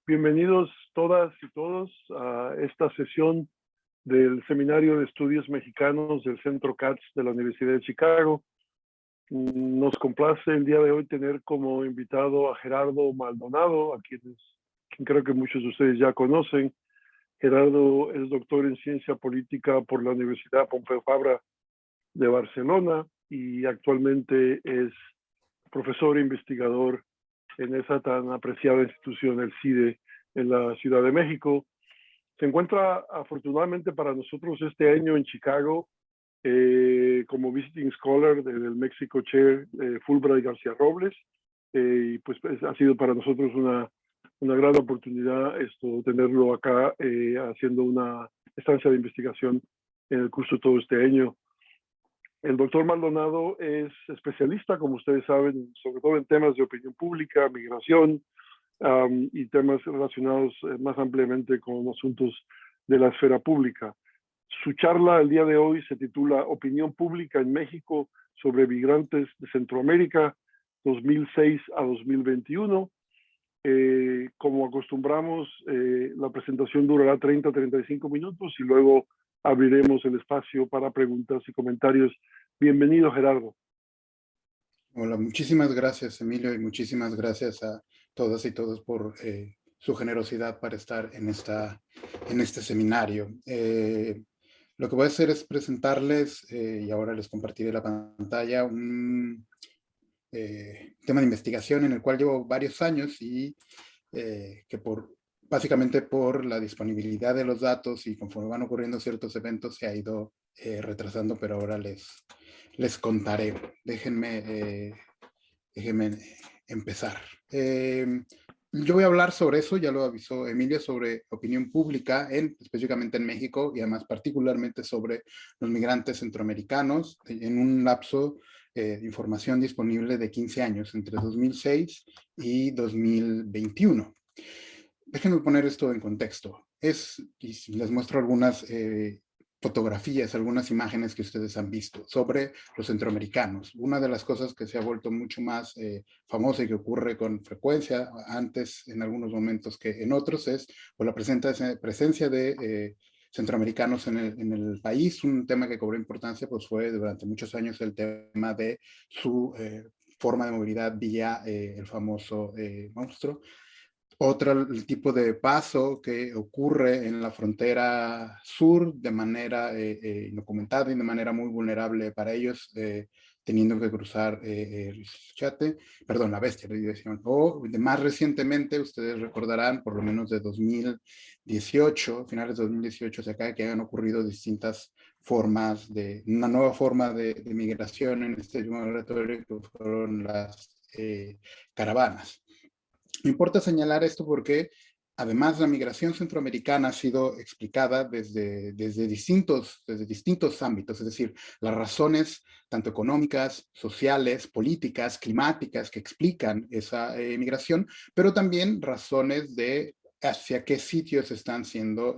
Bienvenidos todas y todos a esta sesión del Seminario de Estudios Mexicanos del Centro Katz de la Universidad de Chicago. Nos complace el día de hoy tener como invitado a Gerardo Maldonado, a quien creo que muchos de ustedes ya conocen. Gerardo es doctor en Ciencia Política por la Universidad Pompeu Fabra de Barcelona y actualmente es profesor e investigador en esa tan apreciada institución, el CIDE, en la Ciudad de México. Se encuentra afortunadamente para nosotros este año en Chicago como visiting scholar del Mexico Chair Fulbright García Robles, y pues ha sido para nosotros una gran oportunidad tenerlo acá haciendo una estancia de investigación en el curso todo este año. El doctor Maldonado es especialista, como ustedes saben, sobre todo en temas de opinión pública, migración y temas relacionados más ampliamente con asuntos de la esfera pública. Su charla el día de hoy se titula Opinión pública en México sobre migrantes de Centroamérica 2006 a 2021. Como acostumbramos, la presentación durará 30-35 minutos y luego abriremos el espacio para preguntas y comentarios. Bienvenido, Gerardo. Hola, muchísimas gracias, Emilio, y muchísimas gracias a todas y todos por su generosidad para estar en este seminario. Lo que voy a hacer es presentarles, y ahora les compartiré la pantalla, un tema de investigación en el cual llevo varios años y que básicamente por la disponibilidad de los datos y conforme van ocurriendo ciertos eventos se ha ido retrasando, pero ahora les contaré. Déjenme empezar. Yo voy a hablar sobre eso, ya lo avisó Emilia, sobre opinión pública, específicamente en México, y además particularmente sobre los migrantes centroamericanos, en un lapso de información disponible de 15 años, entre 2006 y 2021. Déjenme poner esto en contexto. Y les muestro algunas fotografías, algunas imágenes que ustedes han visto sobre los centroamericanos. Una de las cosas que se ha vuelto mucho más famosa y que ocurre con frecuencia, antes en algunos momentos que en otros, es por la presencia de centroamericanos en el país. Un tema que cobró importancia pues fue durante muchos años el tema de su forma de movilidad vía el famoso monstruo. Otro tipo de paso que ocurre en la frontera sur de manera indocumentada y de manera muy vulnerable para ellos, teniendo que cruzar la bestia, la dirección. O más recientemente, ustedes recordarán, por lo menos de 2018, finales de 2018 hacia acá, que han ocurrido distintas formas una nueva forma de migración en este migratorio, que fueron las caravanas. Me importa señalar esto porque además la migración centroamericana ha sido explicada desde distintos ámbitos, es decir, las razones tanto económicas, sociales, políticas, climáticas que explican esa migración, pero también razones de hacia qué sitios están siendo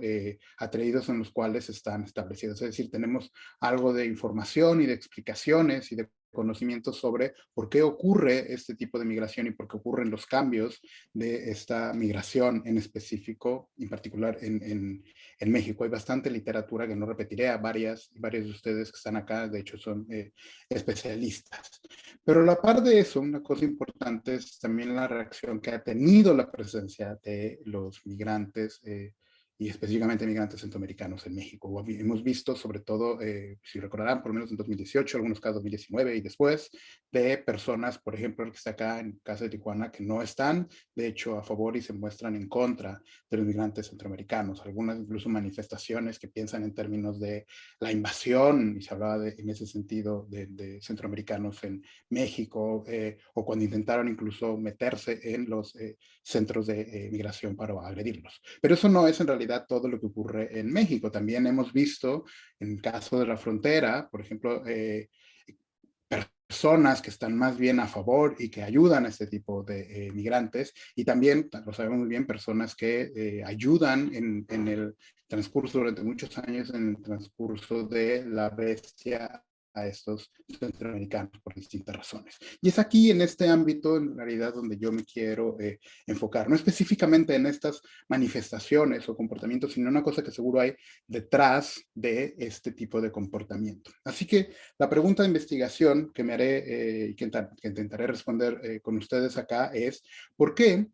atraídos en los cuales están establecidos. Es decir, tenemos algo de información y de explicaciones y de conocimientos sobre por qué ocurre este tipo de migración y por qué ocurren los cambios de esta migración en específico, en particular en México. Hay bastante literatura que no repetiré, a varios de ustedes que están acá, de hecho son especialistas. Pero a la par de eso, una cosa importante es también la reacción que ha tenido la presencia de los migrantes y específicamente migrantes centroamericanos en México. Hemos visto, sobre todo, si recordarán, por lo menos en 2018, algunos casos 2019 y después, de personas, por ejemplo, el que está acá en Casa de Tijuana, que no están, de hecho, a favor y se muestran en contra de los migrantes centroamericanos. Algunas incluso manifestaciones que piensan en términos de la invasión, y se hablaba en ese sentido de centroamericanos en México, o cuando intentaron incluso meterse en los centros de migración para agredirlos. Pero eso no es en realidad todo lo que ocurre en México. También hemos visto, en el caso de la frontera, por ejemplo, personas que están más bien a favor y que ayudan a este tipo de migrantes, y también, lo sabemos muy bien, personas que ayudan en el transcurso, durante muchos años, en el transcurso de la bestia a estos centroamericanos por distintas razones. Y es aquí, en este ámbito, en realidad, donde yo me quiero enfocar, no específicamente en estas manifestaciones o comportamientos, sino una cosa que seguro hay detrás de este tipo de comportamiento. Así que la pregunta de investigación que me haré y que intentaré responder con ustedes acá es, ¿por qué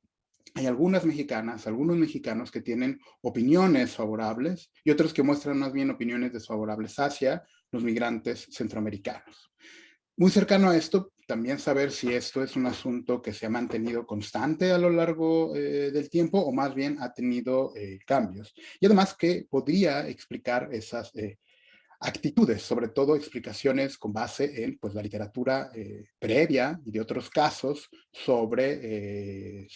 hay algunas mexicanas, algunos mexicanos que tienen opiniones favorables y otros que muestran más bien opiniones desfavorables hacia los migrantes centroamericanos? Muy cercano a esto, también saber si esto es un asunto que se ha mantenido constante a lo largo del tiempo o más bien ha tenido cambios. Y además que podría explicar esas actitudes, sobre todo explicaciones con base en pues, la literatura previa y de otros casos sobre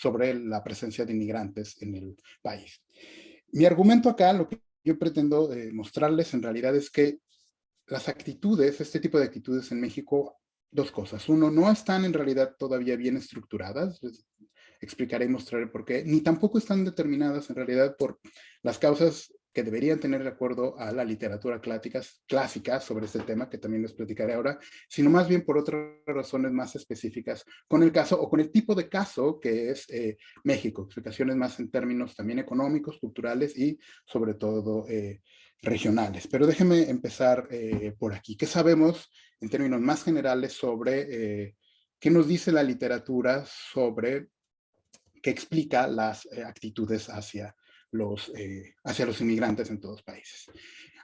la presencia de inmigrantes en el país. Mi argumento acá, lo que yo pretendo mostrarles en realidad es que las actitudes, este tipo de actitudes en México, dos cosas. Uno, no están en realidad todavía bien estructuradas, explicaré y mostraré por qué, ni tampoco están determinadas en realidad por las causas que deberían tener de acuerdo a la literatura clásica sobre este tema, que también les platicaré ahora, sino más bien por otras razones más específicas con el caso o con el tipo de caso que es México, explicaciones más en términos también económicos, culturales y sobre todo regionales. Pero déjenme empezar por aquí. ¿Qué sabemos en términos más generales sobre qué nos dice la literatura sobre que explica las actitudes hacia los inmigrantes en todos los países?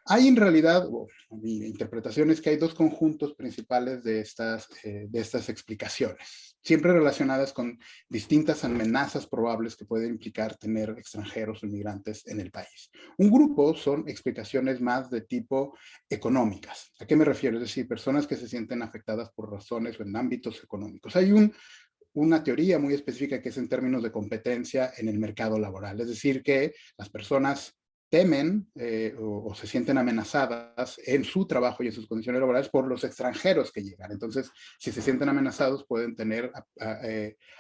Hay en realidad, mi interpretación es que hay dos conjuntos principales de estas explicaciones, siempre relacionadas con distintas amenazas probables que pueden implicar tener extranjeros o inmigrantes en el país. Un grupo son explicaciones más de tipo económicas. ¿A qué me refiero? Es decir, personas que se sienten afectadas por razones o en ámbitos económicos. Hay una teoría muy específica que es en términos de competencia en el mercado laboral, es decir, que las personas temen o se sienten amenazadas en su trabajo y en sus condiciones laborales por los extranjeros que llegan. Entonces, si se sienten amenazados, pueden tener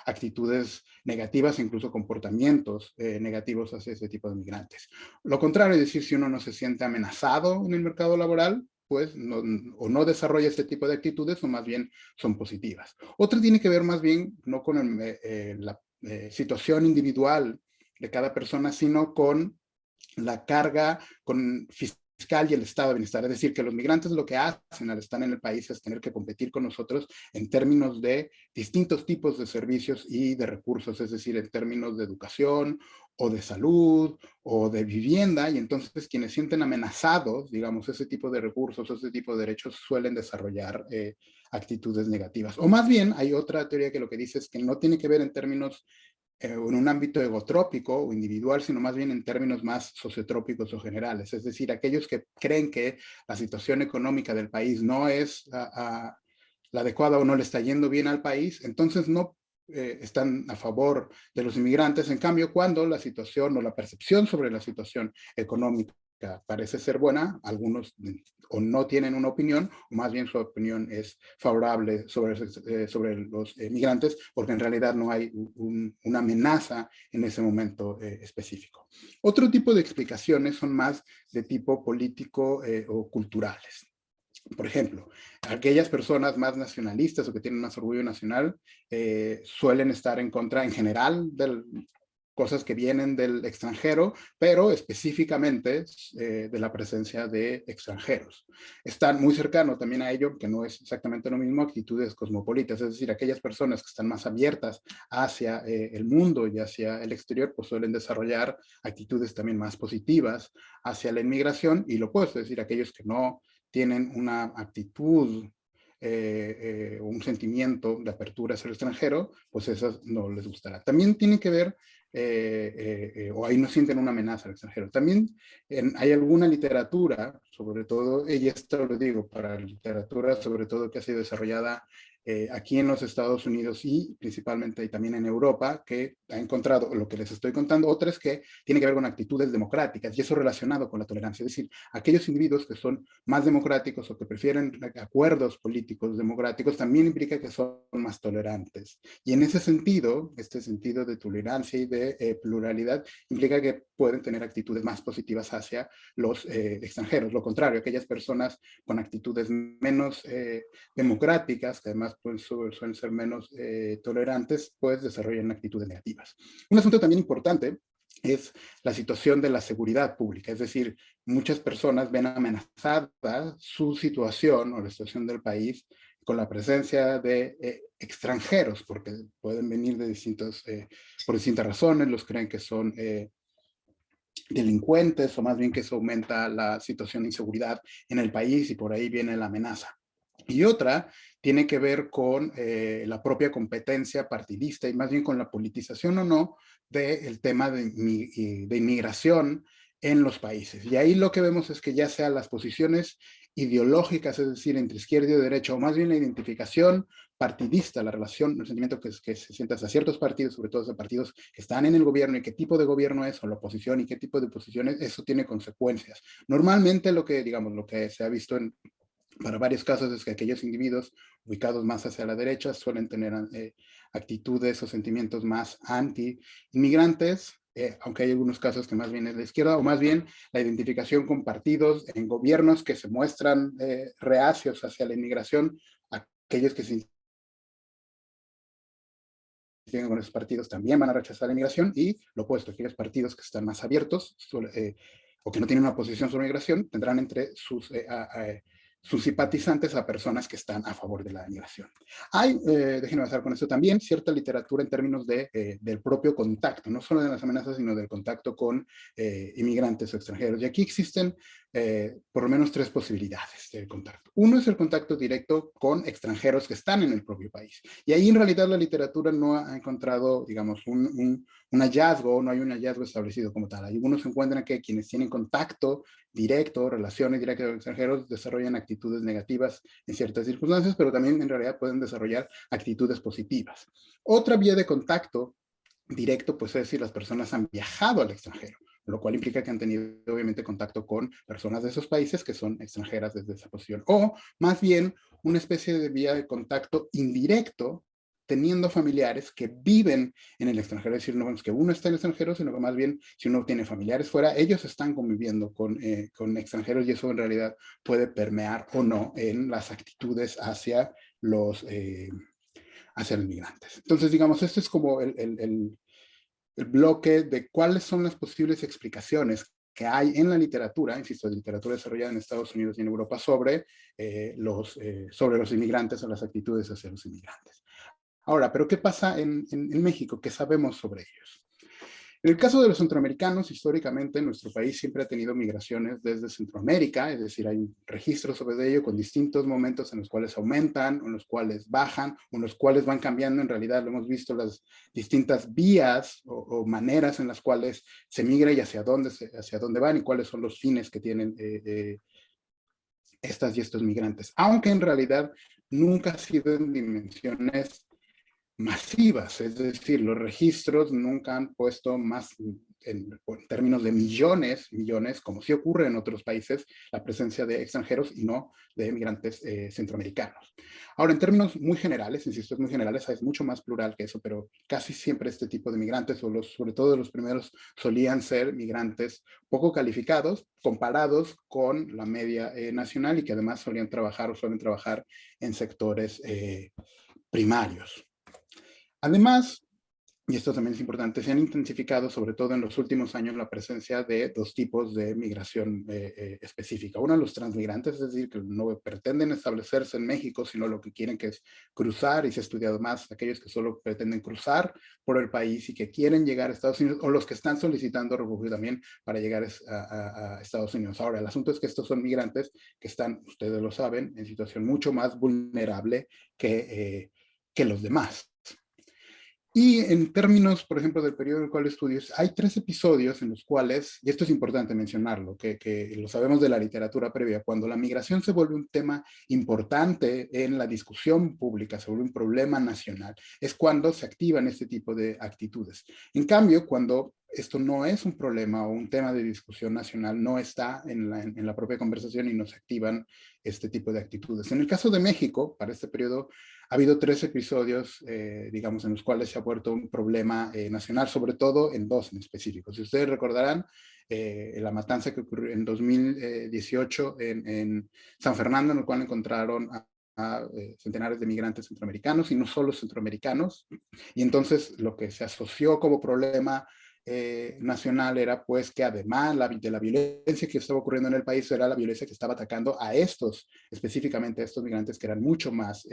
actitudes negativas, incluso comportamientos negativos hacia ese tipo de migrantes. Lo contrario, es decir, si uno no se siente amenazado en el mercado laboral, pues o no desarrolla este tipo de actitudes o más bien son positivas. Otra tiene que ver más bien no con la situación individual de cada persona, sino con la carga fiscal y el estado de bienestar. Es decir, que los migrantes lo que hacen al estar en el país es tener que competir con nosotros en términos de distintos tipos de servicios y de recursos, es decir, en términos de educación o de salud o de vivienda, y entonces quienes sienten amenazados, digamos, ese tipo de recursos, ese tipo de derechos suelen desarrollar actitudes negativas. O más bien, hay otra teoría que lo que dice es que no tiene que ver en términos en un ámbito egotrópico o individual, sino más bien en términos más sociotrópicos o generales. Es decir, aquellos que creen que la situación económica del país no es la adecuada o no le está yendo bien al país, entonces no están a favor de los inmigrantes. En cambio, cuando la situación o la percepción sobre la situación económica parece ser buena, algunos o no tienen una opinión, o más bien su opinión es favorable sobre los migrantes, porque en realidad no hay una amenaza en ese momento específico. Otro tipo de explicaciones son más de tipo político o culturales. Por ejemplo, aquellas personas más nacionalistas o que tienen más orgullo nacional suelen estar en contra en general de cosas que vienen del extranjero, pero específicamente de la presencia de extranjeros. Están muy cercanos también a ello, que no es exactamente lo mismo, actitudes cosmopolitas, es decir, aquellas personas que están más abiertas hacia el mundo y hacia el exterior, pues suelen desarrollar actitudes también más positivas hacia la inmigración, y lo opuesto, es decir, aquellos que no tienen una actitud un sentimiento de apertura hacia el extranjero, pues eso no les gustará. También tiene que ver, o ahí no sienten una amenaza al extranjero. También hay alguna literatura, sobre todo, y esto lo digo para literatura, sobre todo que ha sido desarrollada aquí en los Estados Unidos y principalmente y también en Europa, que ha encontrado lo que les estoy contando. Otra es que tiene que ver con actitudes democráticas y eso relacionado con la tolerancia. Es decir, aquellos individuos que son más democráticos o que prefieren acuerdos políticos democráticos también implica que son más tolerantes. Y en ese sentido, este sentido de tolerancia y de pluralidad implica que pueden tener actitudes más positivas hacia los extranjeros. Lo contrario, aquellas personas con actitudes menos democráticas, que además pues, suelen ser menos tolerantes, pues desarrollan actitudes negativas. Un asunto también importante es la situación de la seguridad pública, es decir, muchas personas ven amenazada su situación o la situación del país con la presencia de extranjeros, porque pueden venir de por distintas razones, los creen que son delincuentes, o más bien que eso aumenta la situación de inseguridad en el país y por ahí viene la amenaza. Y otra tiene que ver con la propia competencia partidista y más bien con la politización o no del tema de inmigración en los países. Y ahí lo que vemos es que ya sea las posiciones ideológicas, es decir, entre izquierda y derecha, o más bien la identificación partidista, la relación, el sentimiento que se siente hacia ciertos partidos, sobre todo hacia partidos que están en el gobierno y qué tipo de gobierno es, o la oposición y qué tipo de oposición es, eso tiene consecuencias. Normalmente lo que se ha visto para varios casos es que aquellos individuos ubicados más hacia la derecha suelen tener actitudes o sentimientos más anti-inmigrantes, aunque hay algunos casos que más bien es de izquierda, o más bien la identificación con partidos en gobiernos que se muestran reacios hacia la inmigración, aquellos que se identifican con esos partidos también van a rechazar la inmigración, y lo opuesto, aquellos partidos que están más abiertos o que no tienen una posición sobre migración, tendrán entre sus simpatizantes a personas que están a favor de la migración. Hay, déjenme pasar con esto también, cierta literatura en términos del propio contacto, no solo de las amenazas, sino del contacto con inmigrantes o extranjeros. Y aquí existen por lo menos tres posibilidades de contacto. Uno es el contacto directo con extranjeros que están en el propio país. Y ahí en realidad la literatura no ha encontrado, digamos, un hallazgo, no hay un hallazgo establecido como tal. Algunos encuentran que quienes tienen contacto directo, relaciones directas con extranjeros, desarrollan actitudes negativas en ciertas circunstancias, pero también en realidad pueden desarrollar actitudes positivas. Otra vía de contacto directo, pues es si las personas han viajado al extranjero, lo cual implica que han tenido obviamente contacto con personas de esos países que son extranjeras desde esa posición, o más bien una especie de vía de contacto indirecto teniendo familiares que viven en el extranjero, es decir, no es que uno está en el extranjero, sino que más bien si uno tiene familiares fuera, ellos están conviviendo con extranjeros y eso en realidad puede permear o no en las actitudes hacia los migrantes. Entonces, digamos, esto es como el bloque de cuáles son las posibles explicaciones que hay en la literatura, insisto, de literatura desarrollada en Estados Unidos y en Europa sobre los inmigrantes o las actitudes hacia los inmigrantes. Ahora, ¿pero qué pasa en México? ¿Qué sabemos sobre ellos? En el caso de los centroamericanos, históricamente nuestro país siempre ha tenido migraciones desde Centroamérica, es decir, hay registros sobre ello con distintos momentos en los cuales aumentan, en los cuales bajan, en los cuales van cambiando. En realidad lo hemos visto las distintas vías o maneras en las cuales se migra y hacia dónde van y cuáles son los fines que tienen estas y estos migrantes. Aunque en realidad nunca ha sido en dimensiones masivas, es decir, los registros nunca han puesto más en términos de millones, como sí ocurre en otros países, la presencia de extranjeros y no de migrantes centroamericanos. Ahora, en términos muy generales, insisto, es muy generales, es mucho más plural que eso, pero casi siempre este tipo de migrantes, sobre todo los primeros, solían ser migrantes poco calificados, comparados con la media nacional y que además suelen trabajar en sectores primarios. Además, y esto también es importante, se han intensificado, sobre todo en los últimos años, la presencia de dos tipos de migración específica. Uno, los transmigrantes, es decir, que no pretenden establecerse en México, sino lo que quieren que es cruzar, y se ha estudiado más aquellos que solo pretenden cruzar por el país y que quieren llegar a Estados Unidos, o los que están solicitando refugio también para llegar a Estados Unidos. Ahora, el asunto es que estos son migrantes que están, ustedes lo saben, en situación mucho más vulnerable que los demás. Y en términos, por ejemplo, del periodo en el cual estudios, hay 3 episodios en los cuales, y esto es importante mencionarlo, que lo sabemos de la literatura previa, cuando la migración se vuelve un tema importante en la discusión pública, se vuelve un problema nacional, es cuando se activan este tipo de actitudes. En cambio, cuando esto no es un problema o un tema de discusión nacional, no está en la propia conversación y no se activan este tipo de actitudes. En el caso de México, para este periodo, ha habido 3 episodios, digamos, en los cuales se ha vuelto un problema nacional, sobre todo en 2 en específico. Si ustedes recordarán, la matanza que ocurrió en 2018 en San Fernando, en el cual encontraron a centenares de migrantes centroamericanos, y no solo centroamericanos, y entonces lo que se asoció como problema nacional era pues que además de la violencia que estaba ocurriendo en el país, era la violencia que estaba atacando a estos, específicamente a estos migrantes que eran mucho más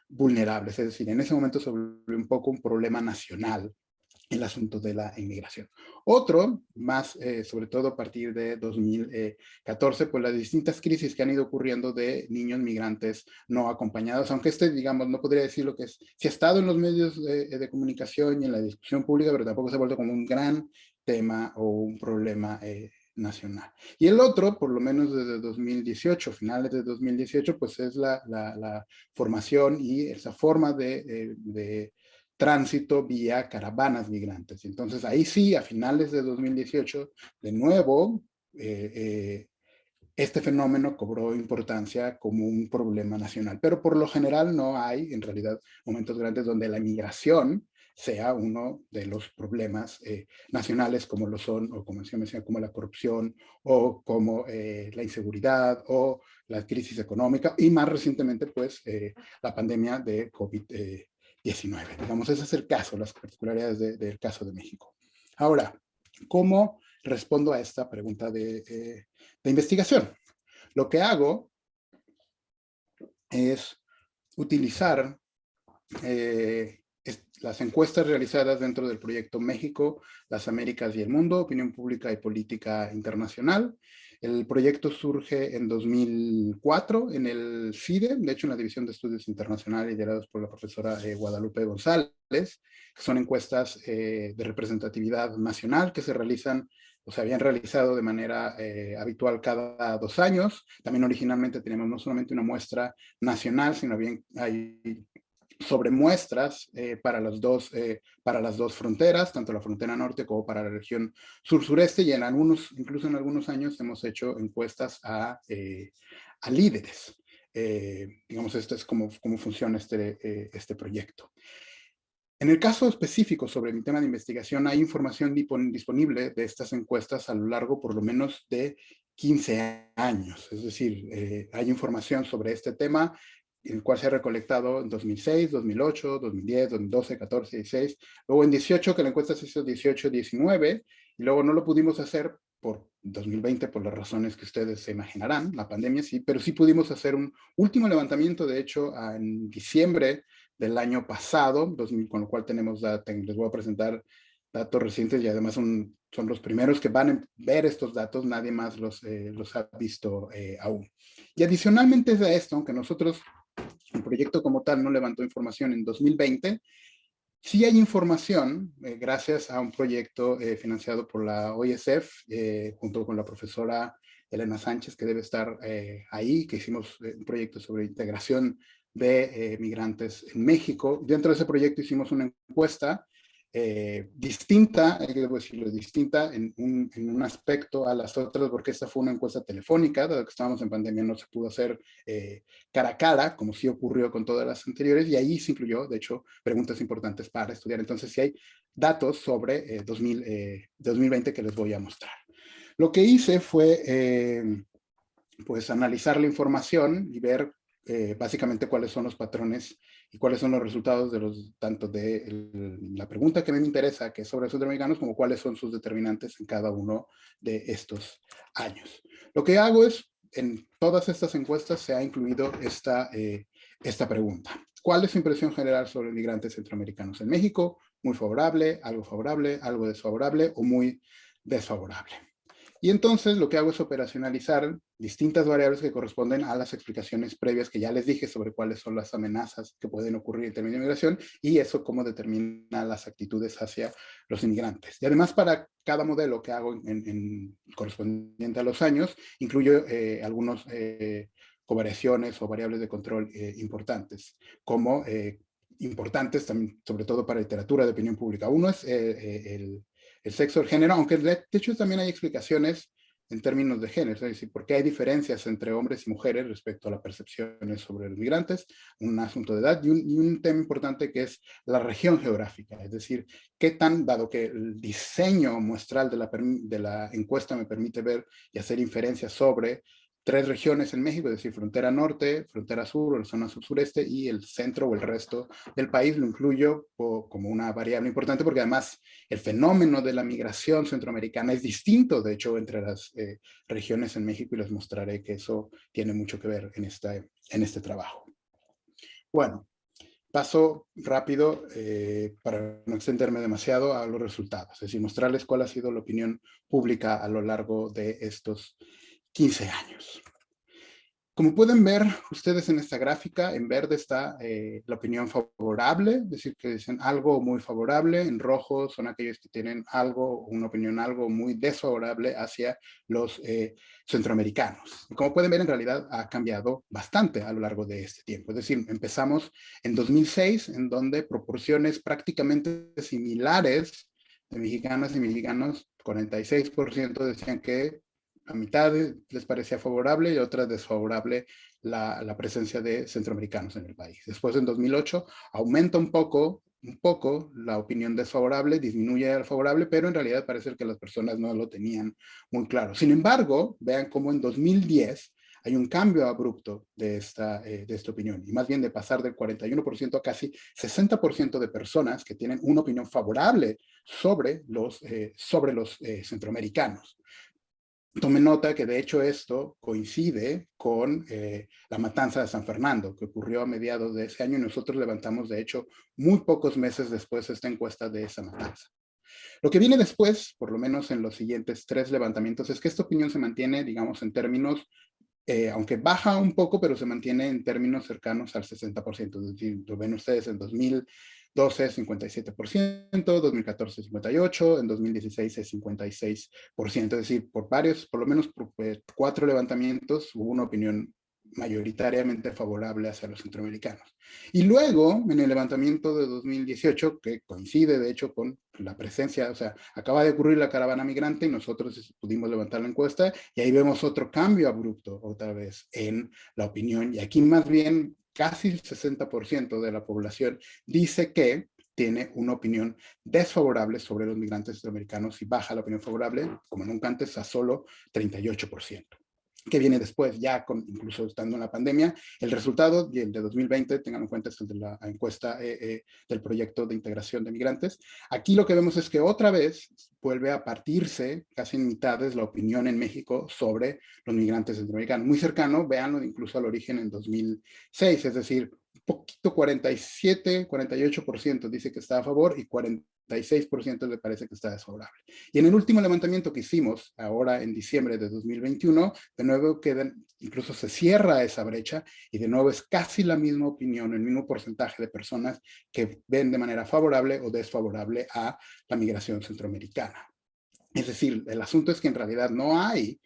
vulnerables. Es decir, en ese momento se volvió un poco un problema nacional el asunto de la inmigración. Otro, más sobre todo a partir de 2014, pues las distintas crisis que han ido ocurriendo de niños migrantes no acompañados, aunque digamos, no podría decir lo que es, si ha estado en los medios de comunicación y en la discusión pública, pero tampoco se ha vuelto como un gran tema o un problema nacional. Y el otro, por lo menos desde 2018, finales de 2018, pues es la formación y esa forma de tránsito vía caravanas migrantes. Entonces ahí sí, a finales de 2018, de nuevo, este fenómeno cobró importancia como un problema nacional. Pero por lo general no hay, en realidad, momentos grandes donde la migración sea uno de los problemas nacionales, como lo son, o como se menciona, como la corrupción, o como la inseguridad, o la crisis económica, y más recientemente, pues, la pandemia de COVID-19. Digamos, ese es el caso, las particularidades del caso de México. Ahora, ¿cómo respondo a esta pregunta de investigación? Lo que hago es utilizar las encuestas realizadas dentro del proyecto México, las Américas y el Mundo, Opinión Pública y Política Internacional. El proyecto surge en 2004 en el CIDE, de hecho en la División de Estudios Internacionales liderados por la profesora Guadalupe González, que son encuestas de representatividad nacional que se realizan o se habían realizado de manera habitual cada 2 años. También originalmente teníamos no solamente una muestra nacional, sino bien hay sobre muestras para las dos fronteras, tanto la frontera norte como para la región sur-sureste, y incluso en algunos años hemos hecho encuestas a líderes. Digamos, esto es cómo funciona este proyecto. En el caso específico sobre mi tema de investigación, hay información disponible de estas encuestas a lo largo por lo menos de 15 años. Es decir, hay información sobre este tema, el cual se ha recolectado en 2006, 2008, 2010, 2012, 14, 16. Luego en 18, que la encuesta se hizo 18, 19, y luego no lo pudimos hacer por 2020, por las razones que ustedes se imaginarán, la pandemia sí, pero sí pudimos hacer un último levantamiento, de hecho, en diciembre del año pasado, con lo cual tenemos les voy a presentar datos recientes y además son los primeros que van a ver estos datos, nadie más los ha visto aún. Y adicionalmente a esto, aunque nosotros, el proyecto como tal no levantó información en 2020, sí hay información, gracias a un proyecto financiado por la OISF, junto con la profesora Elena Sánchez, que debe estar ahí, que hicimos un proyecto sobre integración de migrantes en México. Dentro de ese proyecto hicimos una encuesta distinta, debo decirlo, distinta en un aspecto a las otras, porque esta fue una encuesta telefónica, dado que estábamos en pandemia no se pudo hacer cara a cara, como sí ocurrió con todas las anteriores, y ahí se incluyó, de hecho, preguntas importantes para estudiar. Entonces, sí hay datos sobre 2020 que les voy a mostrar. Lo que hice fue, pues, analizar la información y ver básicamente cuáles son los patrones y cuáles son los resultados tanto de la pregunta que me interesa, que es sobre centroamericanos, como cuáles son sus determinantes en cada uno de estos años. Lo que hago es, en todas estas encuestas se ha incluido esta pregunta. ¿Cuál es su impresión general sobre migrantes centroamericanos en México? Muy favorable, algo desfavorable o muy desfavorable. Y entonces lo que hago es operacionalizar distintas variables que corresponden a las explicaciones previas que ya les dije sobre cuáles son las amenazas que pueden ocurrir en términos de migración y eso cómo determina las actitudes hacia los inmigrantes. Y además para cada modelo que hago correspondiente a los años, incluyo algunos covariaciones o variables de control importantes, como importantes también, sobre todo para literatura de opinión pública. Uno es el sexo, el género, aunque de hecho también hay explicaciones en términos de género, es decir, por qué hay diferencias entre hombres y mujeres respecto a las percepciones sobre los migrantes, un asunto de edad, y un tema importante que es la región geográfica, es decir, qué tan, dado que el diseño muestral de la encuesta me permite ver y hacer inferencias sobre 3 regiones en México, es decir, frontera norte, frontera sur, o la zona sur-sureste, y el centro o el resto del país lo incluyo como una variable importante, porque además el fenómeno de la migración centroamericana es distinto, de hecho, entre las regiones en México, y les mostraré que eso tiene mucho que ver en este trabajo. Bueno, paso rápido para no extenderme demasiado a los resultados, es decir, mostrarles cuál ha sido la opinión pública a lo largo de estos 15 años. Como pueden ver ustedes en esta gráfica, en verde está la opinión favorable, es decir, que dicen algo muy favorable, en rojo son aquellos que tienen una opinión algo muy desfavorable hacia los centroamericanos. Y como pueden ver, en realidad ha cambiado bastante a lo largo de este tiempo. Es decir, empezamos en 2006, en donde proporciones prácticamente similares de mexicanas y mexicanos, 46% decían que a mitad les parecía favorable y a otras desfavorable la presencia de centroamericanos en el país. Después, en 2008, aumenta un poco la opinión desfavorable, disminuye la favorable, pero en realidad parece que las personas no lo tenían muy claro. Sin embargo, vean cómo en 2010 hay un cambio abrupto de esta opinión, y más bien de pasar del 41% a casi 60% de personas que tienen una opinión favorable sobre los centroamericanos. Tomen nota que de hecho esto coincide con la matanza de San Fernando, que ocurrió a mediados de ese año, y nosotros levantamos de hecho muy pocos meses después esta encuesta de esa matanza. Lo que viene después, por lo menos en los siguientes 3 levantamientos, es que esta opinión se mantiene, digamos, en términos, aunque baja un poco, pero se mantiene en términos cercanos al 60%. Es decir, lo ven ustedes en 2012 es 57%, 2014 58%, en 2016 es 56%. Es decir, por lo menos por 4 levantamientos hubo una opinión mayoritariamente favorable hacia los centroamericanos. Y luego, en el levantamiento de 2018, que coincide de hecho con la presencia, o sea, acaba de ocurrir la caravana migrante y nosotros pudimos levantar la encuesta, y ahí vemos otro cambio abrupto otra vez en la opinión, y aquí más bien casi el 60% de la población dice que tiene una opinión desfavorable sobre los migrantes centroamericanos, y baja la opinión favorable, como nunca antes, a solo 38%. Que viene después, ya incluso estando en la pandemia. El resultado, y el de 2020, tengan en cuenta, es el de la encuesta del proyecto de integración de migrantes. Aquí lo que vemos es que otra vez vuelve a partirse casi en mitades la opinión en México sobre los migrantes centroamericanos. Muy cercano, véanlo incluso al origen en 2006, es decir, un poquito 47, 48% dice que está a favor y 46% le parece que está desfavorable. Y en el último levantamiento que hicimos, ahora en diciembre de 2021, de nuevo incluso se cierra esa brecha, y de nuevo es casi la misma opinión, el mismo porcentaje de personas que ven de manera favorable o desfavorable a la migración centroamericana. Es decir, el asunto es que en realidad no hay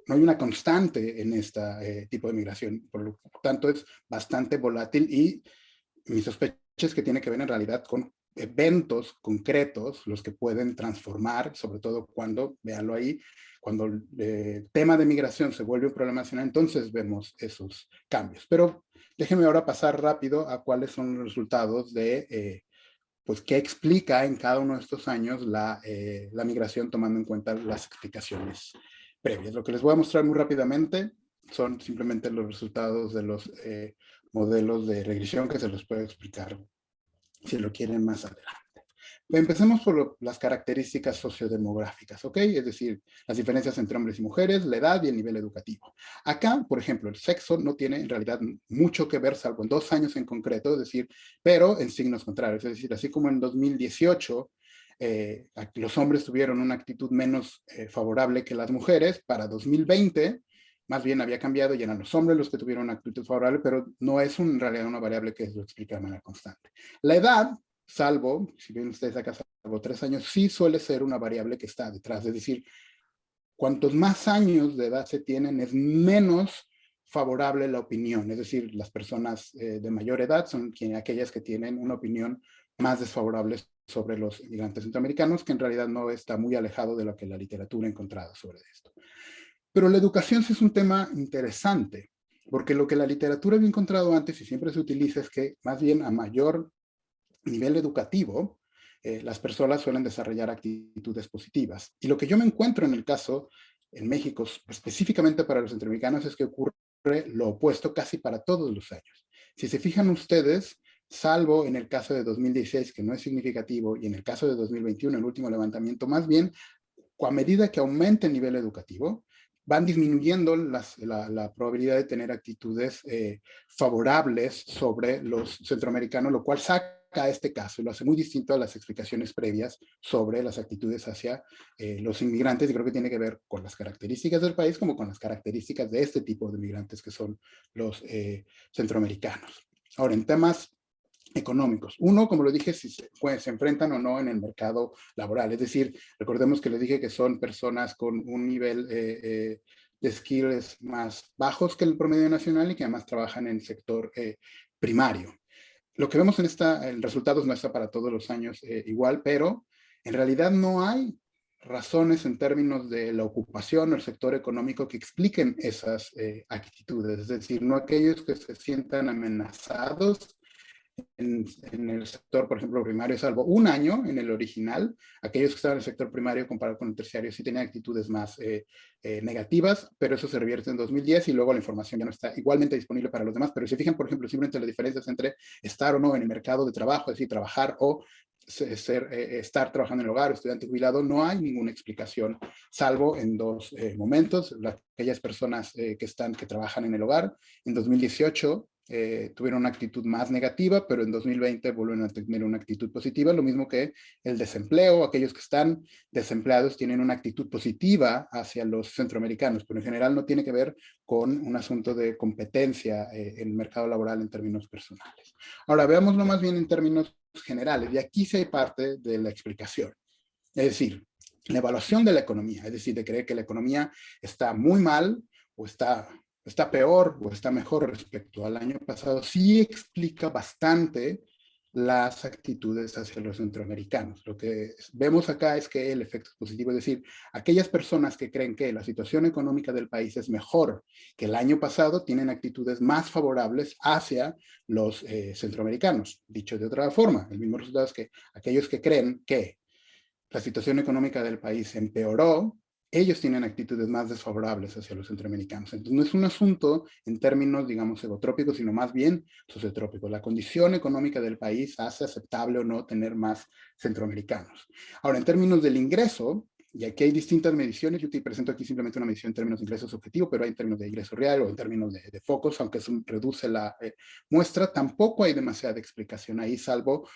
no hay una constante en este tipo de migración, por lo tanto es bastante volátil, y mi sospecha es que tiene que ver en realidad con eventos concretos los que pueden transformar, sobre todo cuando, véanlo ahí, cuando el tema de migración se vuelve un problema nacional, entonces vemos esos cambios. Pero déjenme ahora pasar rápido a cuáles son los resultados de pues qué explica en cada uno de estos años la migración, tomando en cuenta las explicaciones previas. Lo que les voy a mostrar muy rápidamente son simplemente los resultados de los modelos de regresión, que se los puedo explicar si lo quieren más adelante. Empecemos por las características sociodemográficas, ¿ok? Es decir, las diferencias entre hombres y mujeres, la edad y el nivel educativo. Acá, por ejemplo, el sexo no tiene en realidad mucho que ver, salvo en 2 años en concreto, es decir, pero en signos contrarios. Es decir, así como en 2018 los hombres tuvieron una actitud menos favorable que las mujeres. Para 2020, más bien había cambiado y eran los hombres los que tuvieron una actitud favorable, pero no es en realidad una variable que lo explica de manera constante. La edad, salvo, si bien ustedes acá salvo 3 años, sí suele ser una variable que está detrás. Es decir, cuantos más años de edad se tienen, es menos favorable la opinión. Es decir, las personas de mayor edad son aquellas que tienen una opinión más desfavorable sobre los migrantes centroamericanos, que en realidad no está muy alejado de lo que la literatura ha encontrado sobre esto. Pero la educación sí es un tema interesante, porque lo que la literatura había encontrado antes y siempre se utiliza es que más bien a mayor nivel educativo, las personas suelen desarrollar actitudes positivas. Y lo que yo me encuentro en el caso en México, específicamente para los centroamericanos, es que ocurre lo opuesto casi para todos los años. Si se fijan ustedes, salvo en el caso de 2016, que no es significativo, y en el caso de 2021, el último levantamiento, más bien, a medida que aumenta el nivel educativo, van disminuyendo la probabilidad de tener actitudes favorables sobre los centroamericanos, lo cual saca este caso y lo hace muy distinto a las explicaciones previas sobre las actitudes hacia los inmigrantes, y creo que tiene que ver con las características del país como con las características de este tipo de migrantes que son los centroamericanos. Ahora, en temas económicos. Uno, como lo dije, si se enfrentan o no en el mercado laboral. Es decir, recordemos que les dije que son personas con un nivel de skills más bajos que el promedio nacional y que además trabajan en el sector primario. Lo que vemos en resultados no está para todos los años igual, pero en realidad no hay razones en términos de la ocupación o el sector económico que expliquen esas actitudes. Es decir, no aquellos que se sientan amenazados en el sector, por ejemplo, primario, salvo un año en el original, aquellos que estaban en el sector primario comparado con el terciario sí tenían actitudes más negativas, pero eso se revierte en 2010 y luego la información ya no está igualmente disponible para los demás. Pero si se fijan, por ejemplo, simplemente las diferencias entre estar o no en el mercado de trabajo, es decir, trabajar o estar trabajando en el hogar, estudiante jubilado, no hay ninguna explicación, salvo en dos momentos. Aquellas personas que trabajan en el hogar, en 2018 tuvieron una actitud más negativa, pero en 2020 vuelven a tener una actitud positiva, lo mismo que el desempleo. Aquellos que están desempleados tienen una actitud positiva hacia los centroamericanos, pero en general no tiene que ver con un asunto de competencia en el mercado laboral en términos personales. Ahora, veámoslo más bien en términos generales, y aquí sí hay parte de la explicación. Es decir, la evaluación de la economía, es decir, de creer que la economía está muy mal o está peor o está mejor respecto al año pasado, sí explica bastante las actitudes hacia los centroamericanos. Lo que vemos acá es que el efecto es positivo, es decir, aquellas personas que creen que la situación económica del país es mejor que el año pasado tienen actitudes más favorables hacia los centroamericanos. Dicho de otra forma, el mismo resultado es que aquellos que creen que la situación económica del país empeoró, ellos tienen actitudes más desfavorables hacia los centroamericanos. Entonces, no es un asunto en términos, digamos, egotrópicos, sino más bien sociotrópicos. La condición económica del país hace aceptable o no tener más centroamericanos. Ahora, en términos del ingreso, y aquí hay distintas mediciones, yo te presento aquí simplemente una medición en términos de ingresos objetivo, pero hay en términos de ingreso real o en términos de focos, aunque eso reduce la muestra, tampoco hay demasiada explicación ahí, salvo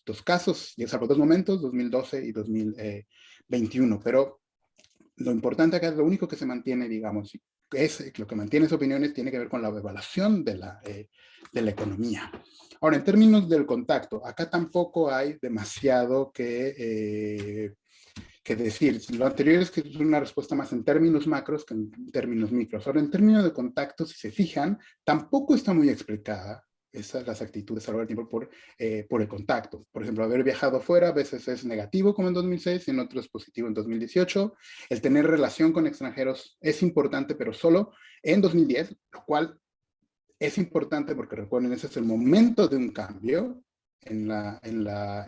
dos casos, y salvo dos momentos, 2012 y 2021, pero lo importante acá es lo único que se mantiene, digamos, es lo que mantiene esas opiniones tiene que ver con la evaluación de la economía. Ahora, en términos del contacto, acá tampoco hay demasiado que decir. Lo anterior es que es una respuesta más en términos macros que en términos micros. Ahora, en términos de contacto, si se fijan, tampoco está muy explicada las actitudes a lo largo del tiempo por el contacto. Por ejemplo, haber viajado afuera a veces es negativo como en 2006, en otros es positivo en 2018. El tener relación con extranjeros es importante, pero solo en 2010, lo cual es importante porque recuerden, ese es el momento de un cambio en la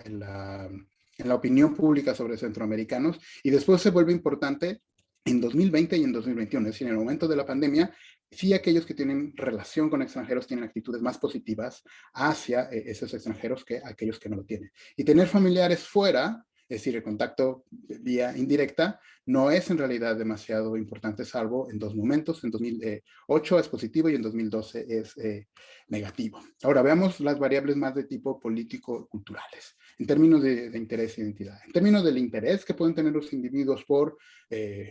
opinión pública sobre centroamericanos, y después se vuelve importante en 2020 y en 2021, es decir, en el momento de la pandemia. Sí, aquellos que tienen relación con extranjeros tienen actitudes más positivas hacia esos extranjeros que aquellos que no lo tienen. Y tener familiares fuera Es decir, el contacto vía indirecta no es en realidad demasiado importante, salvo en dos momentos. En 2008 es positivo y en 2012 es negativo. Ahora veamos las variables más de tipo político-culturales, en términos de interés e identidad. En términos del interés que pueden tener los individuos por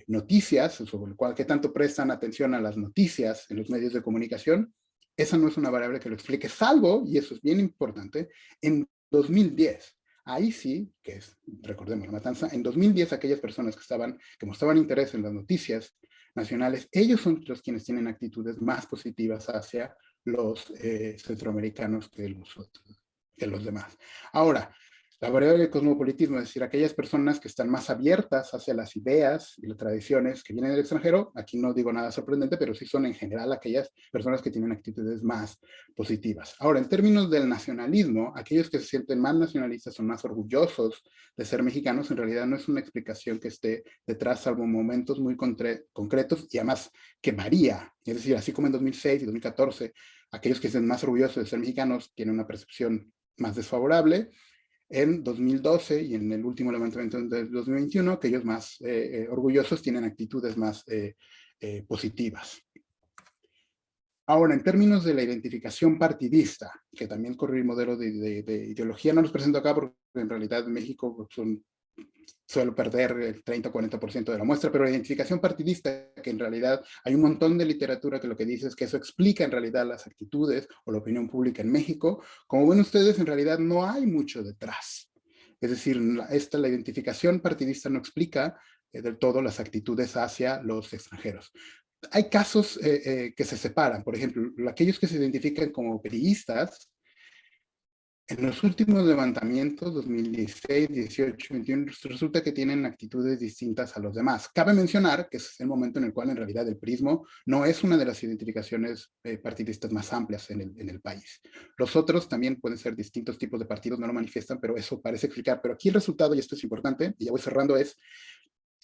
noticias, sobre el cual qué tanto prestan atención a las noticias en los medios de comunicación, esa no es una variable que lo explique, salvo, y eso es bien importante, en 2010. Ahí sí, que es, recordemos la matanza, en 2010 aquellas personas que mostraban interés en las noticias nacionales, ellos son los quienes tienen actitudes más positivas hacia los centroamericanos que los demás. Ahora, la variable del cosmopolitismo, es decir, aquellas personas que están más abiertas hacia las ideas y las tradiciones que vienen del extranjero, aquí no digo nada sorprendente, pero sí son en general aquellas personas que tienen actitudes más positivas. Ahora, en términos del nacionalismo, aquellos que se sienten más nacionalistas son más orgullosos de ser mexicanos, en realidad no es una explicación que esté detrás, salvo momentos muy concretos y además que varía. Es decir, así como en 2006 y 2014, aquellos que se sienten más orgullosos de ser mexicanos tienen una percepción más desfavorable. En 2012 y en el último levantamiento del 2021, aquellos más orgullosos tienen actitudes más positivas. Ahora, en términos de la identificación partidista, que también corre el modelo de ideología, no los presento acá porque en realidad en México suelo perder el 30 o 40% de la muestra, pero la identificación partidista, que en realidad hay un montón de literatura que lo que dice es que eso explica en realidad las actitudes o la opinión pública en México, como ven ustedes, en realidad no hay mucho detrás. Es decir, la identificación partidista no explica del todo las actitudes hacia los extranjeros. Hay casos que se separan, por ejemplo, aquellos que se identifican como periodistas. En los últimos levantamientos, 2016, 18, 21, resulta que tienen actitudes distintas a los demás. Cabe mencionar que es el momento en el cual en realidad el PRIismo no es una de las identificaciones partidistas más amplias en el país. Los otros también pueden ser distintos tipos de partidos, no lo manifiestan, pero eso parece explicar. Pero aquí el resultado, y esto es importante, y ya voy cerrando, es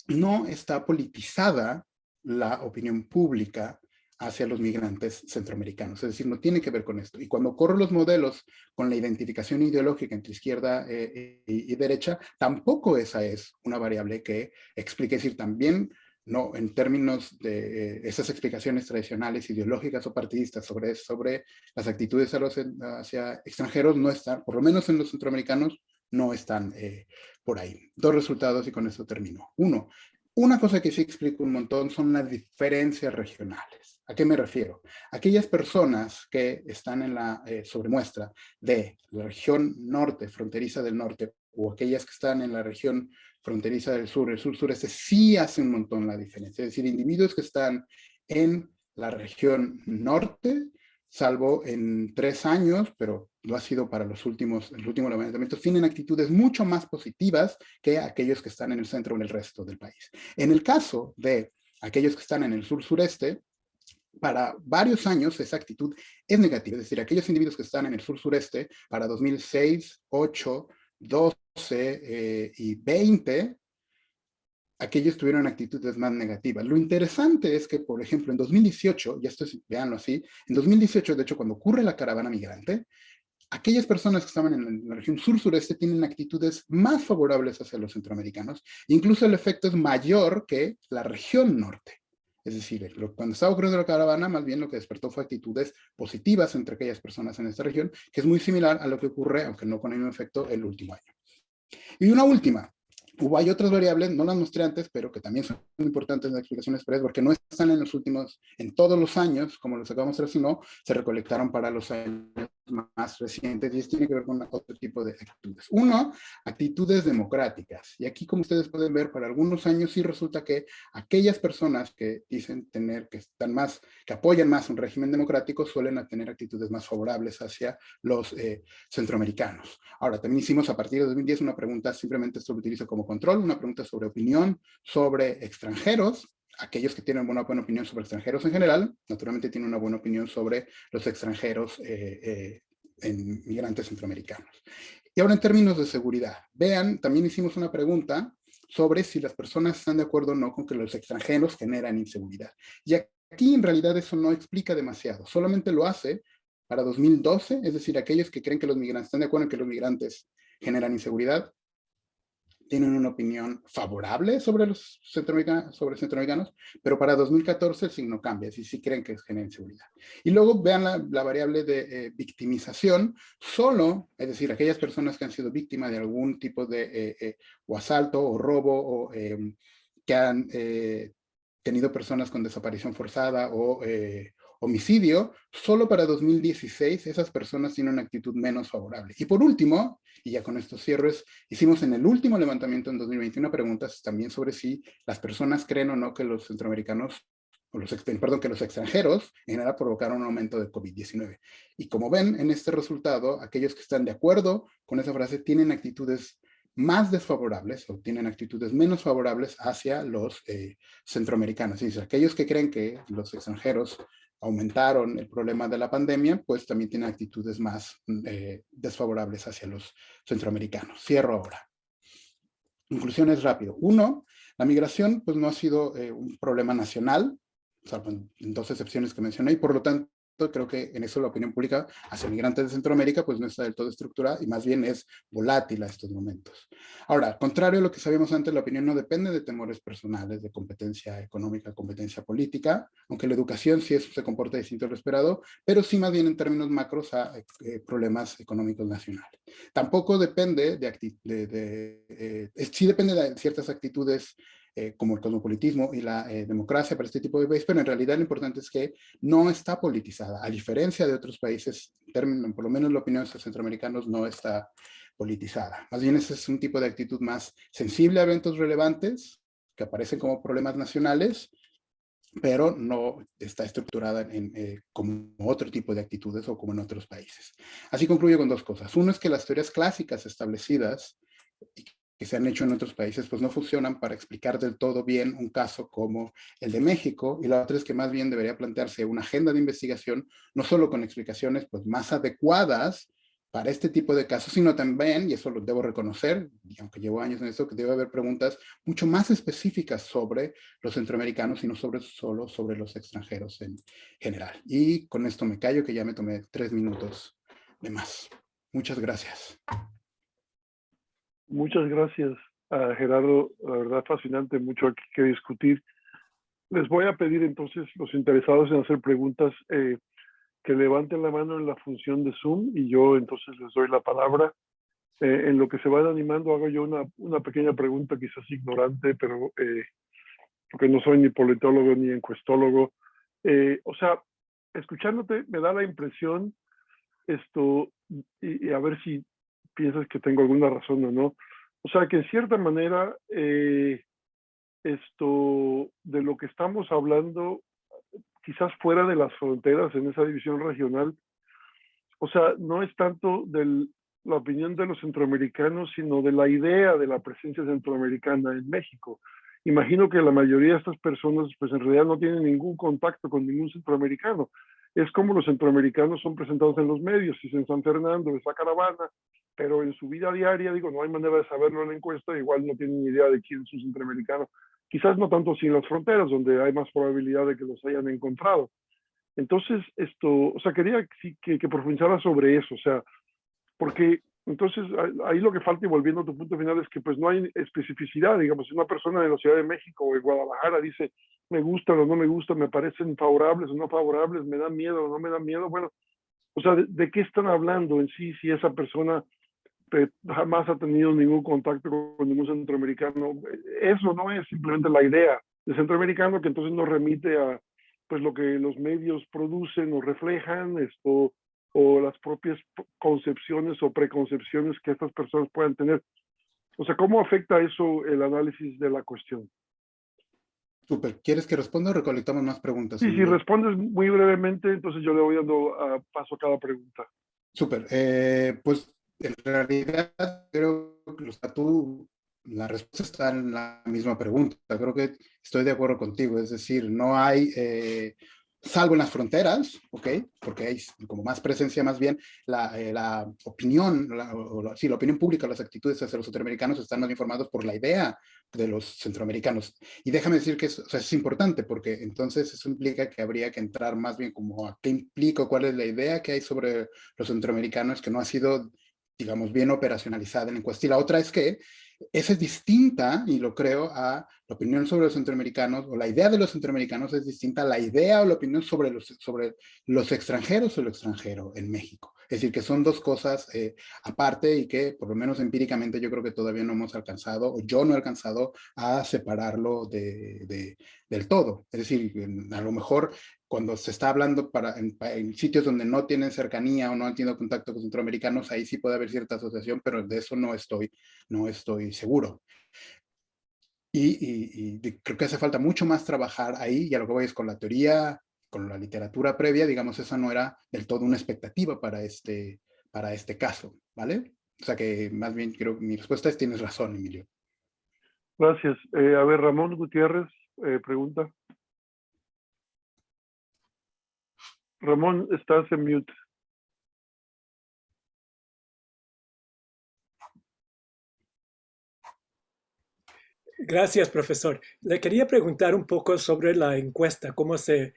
no está politizada la opinión pública hacia los migrantes centroamericanos. Es decir, no tiene que ver con esto. Y cuando corro los modelos con la identificación ideológica entre izquierda y derecha, tampoco esa es una variable que explique. Es decir, también no, en términos de esas explicaciones tradicionales, ideológicas o partidistas sobre las actitudes hacia extranjeros no están, por lo menos en los centroamericanos, no están por ahí. Dos resultados y con eso termino. Uno, una cosa que sí explico un montón son las diferencias regionales. ¿A qué me refiero? Aquellas personas que están en la sobremuestra de la región norte, fronteriza del norte, o aquellas que están en la región fronteriza del sur, el sur-sureste, sí hacen un montón la diferencia. Es decir, individuos que están en la región norte, salvo en 3 años, pero lo ha sido para el último levantamiento, tienen actitudes mucho más positivas que aquellos que están en el centro o en el resto del país. En el caso de aquellos que están en el sur-sureste, para varios años esa actitud es negativa, es decir, aquellos individuos que están en el sur-sureste para 2006, 8, 12 y 20, aquellos tuvieron actitudes más negativas. Lo interesante es que, por ejemplo, en 2018, y esto es, veanlo así, en 2018, de hecho, cuando ocurre la caravana migrante, aquellas personas que estaban en la región sur-sureste tienen actitudes más favorables hacia los centroamericanos, incluso el efecto es mayor que la región norte. Es decir, cuando estaba ocurriendo la caravana, más bien lo que despertó fue actitudes positivas entre aquellas personas en esta región, que es muy similar a lo que ocurre, aunque no con el mismo efecto, el último año. Y una última. Hay otras variables, no las mostré antes, pero que también son importantes en las explicaciones previas, porque no están en todos los años, como los acabamos de mostrar, sino se recolectaron para los años más recientes, y esto tiene que ver con otro tipo de actitudes. Uno, actitudes democráticas. Y aquí, como ustedes pueden ver, para algunos años sí resulta que aquellas personas que dicen que apoyan más un régimen democrático, suelen tener actitudes más favorables hacia los centroamericanos. Ahora, también hicimos a partir de 2010 una pregunta, simplemente esto lo utilizo como control, una pregunta sobre opinión sobre extranjeros. Aquellos que tienen una buena opinión sobre extranjeros en general, naturalmente tienen una buena opinión sobre los extranjeros migrantes centroamericanos. Y ahora en términos de seguridad, vean, también hicimos una pregunta sobre si las personas están de acuerdo o no con que los extranjeros generan inseguridad. Y aquí en realidad eso no explica demasiado, solamente lo hace para 2012, es decir, aquellos que creen que los migrantes están de acuerdo en que los migrantes generan inseguridad, tienen una opinión favorable sobre los centroamericanos, pero para 2014 el signo cambia, si sí creen que genera inseguridad. Y luego vean la variable de victimización, solo, es decir, aquellas personas que han sido víctimas de algún tipo de o asalto o robo, o que han tenido personas con desaparición forzada o homicidio, solo para 2016 esas personas tienen una actitud menos favorable. Y por último, y ya con estos cierres, hicimos en el último levantamiento en 2021 preguntas también sobre si las personas creen o no que los centroamericanos, perdón, que los extranjeros en general provocaron un aumento de COVID-19. Y como ven en este resultado, aquellos que están de acuerdo con esa frase tienen actitudes más desfavorables o tienen actitudes menos favorables hacia los centroamericanos. Es decir, aquellos que creen que los extranjeros aumentaron el problema de la pandemia, pues también tienen actitudes más desfavorables hacia los centroamericanos. Cierro ahora. Conclusiones rápido. Uno, la migración pues no ha sido un problema nacional, salvo en dos excepciones que mencioné, y por lo tanto creo que en eso la opinión pública hacia migrantes de Centroamérica pues no está del todo estructurada y más bien es volátil a estos momentos. Ahora, contrario a lo que sabíamos antes, la opinión no depende de temores personales, de competencia económica, competencia política, aunque la educación sí se comporta distinto a lo esperado, pero sí más bien en términos macros a problemas económicos nacionales. Tampoco depende sí depende de ciertas actitudes como el cosmopolitismo y la democracia para este tipo de países, pero en realidad lo importante es que no está politizada, a diferencia de otros países, por lo menos la opinión de los centroamericanos no está politizada. Más bien ese es un tipo de actitud más sensible a eventos relevantes, que aparecen como problemas nacionales, pero no está estructurada como otro tipo de actitudes o como en otros países. Así concluyo con dos cosas. Uno es que las teorías clásicas establecidas que se han hecho en otros países, pues no funcionan para explicar del todo bien un caso como el de México, y la otra es que más bien debería plantearse una agenda de investigación, no solo con explicaciones pues más adecuadas para este tipo de casos, sino también, y eso lo debo reconocer, y aunque llevo años en esto, que debe haber preguntas mucho más específicas sobre los centroamericanos y no solo sobre los extranjeros en general. Y con esto me callo, que ya me tomé 3 minutos de más. Muchas gracias. Muchas gracias a Gerardo, la verdad fascinante, mucho aquí que discutir. Les voy a pedir entonces los interesados en hacer preguntas que levanten la mano en la función de Zoom y yo entonces les doy la palabra. En lo que se van animando hago yo una pequeña pregunta quizás ignorante, pero porque no soy ni politólogo ni encuestólogo. O sea, escuchándote me da la impresión y a ver si piensas que tengo alguna razón o no. O sea, que en cierta manera de lo que estamos hablando, quizás fuera de las fronteras en esa división regional, o sea, no es tanto de la opinión de los centroamericanos, sino de la idea de la presencia centroamericana en México. Imagino que la mayoría de estas personas, pues en realidad no tienen ningún contacto con ningún centroamericano. Es como los centroamericanos son presentados en los medios, si es en San Fernando, esa caravana, pero en su vida diaria, digo, no hay manera de saberlo en la encuesta, igual no tienen ni idea de quién es un centroamericano. Quizás no tanto sin las fronteras, donde hay más probabilidad de que los hayan encontrado. Entonces, o sea, quería que profundizara sobre eso, o sea, porque entonces ahí lo que falta, y volviendo a tu punto final, es que pues no hay especificidad, digamos, si una persona de la Ciudad de México o de Guadalajara dice, me gustan o no me gustan, me parecen favorables o no favorables, me dan miedo o no me dan miedo, bueno, o sea, ¿de qué están hablando en sí si esa persona jamás ha tenido ningún contacto con ningún centroamericano? Eso no es simplemente la idea de centroamericano, que entonces nos remite a pues lo que los medios producen o reflejan, o las propias concepciones o preconcepciones que estas personas puedan tener. O sea, ¿cómo afecta eso el análisis de la cuestión? Súper. ¿Quieres que responda o recolectamos más preguntas, Sí, si Emilio? respondes muy brevemente, entonces yo le voy dando paso a cada pregunta. Súper. Pues en realidad creo que la respuesta está en la misma pregunta. Creo que estoy de acuerdo contigo. Es decir, no hay, salvo en las fronteras, ¿ok? Porque hay como más presencia, más bien la opinión, sí, la opinión pública, las actitudes hacia los centroamericanos están más informados por la idea de los centroamericanos. Y déjame decir que o sea, es importante porque entonces eso implica que habría que entrar más bien como a qué implica, cuál es la idea que hay sobre los centroamericanos, que no ha sido digamos, bien operacionalizada en la encuesta. Y la otra es que esa es distinta, y lo creo, a la opinión sobre los centroamericanos, o la idea de los centroamericanos es distinta a la idea o la opinión sobre los extranjeros o lo extranjero en México. Es decir, que son dos cosas aparte y que, por lo menos empíricamente, yo creo que todavía no hemos alcanzado, o yo no he alcanzado a separarlo del todo. Es decir, a lo mejor cuando se está hablando en sitios donde no tienen cercanía o no han tenido contacto con centroamericanos, ahí sí puede haber cierta asociación, pero de eso no estoy seguro. Y creo que hace falta mucho más trabajar ahí, y a lo que voy es con la teoría, con la literatura previa, digamos, esa no era del todo una expectativa para este caso, ¿vale? O sea que más bien creo que mi respuesta es tienes razón, Emilio. Gracias. A ver, Ramón Gutiérrez pregunta. Ramón, estás en mute. Gracias, profesor. Le quería preguntar un poco sobre la encuesta, cómo se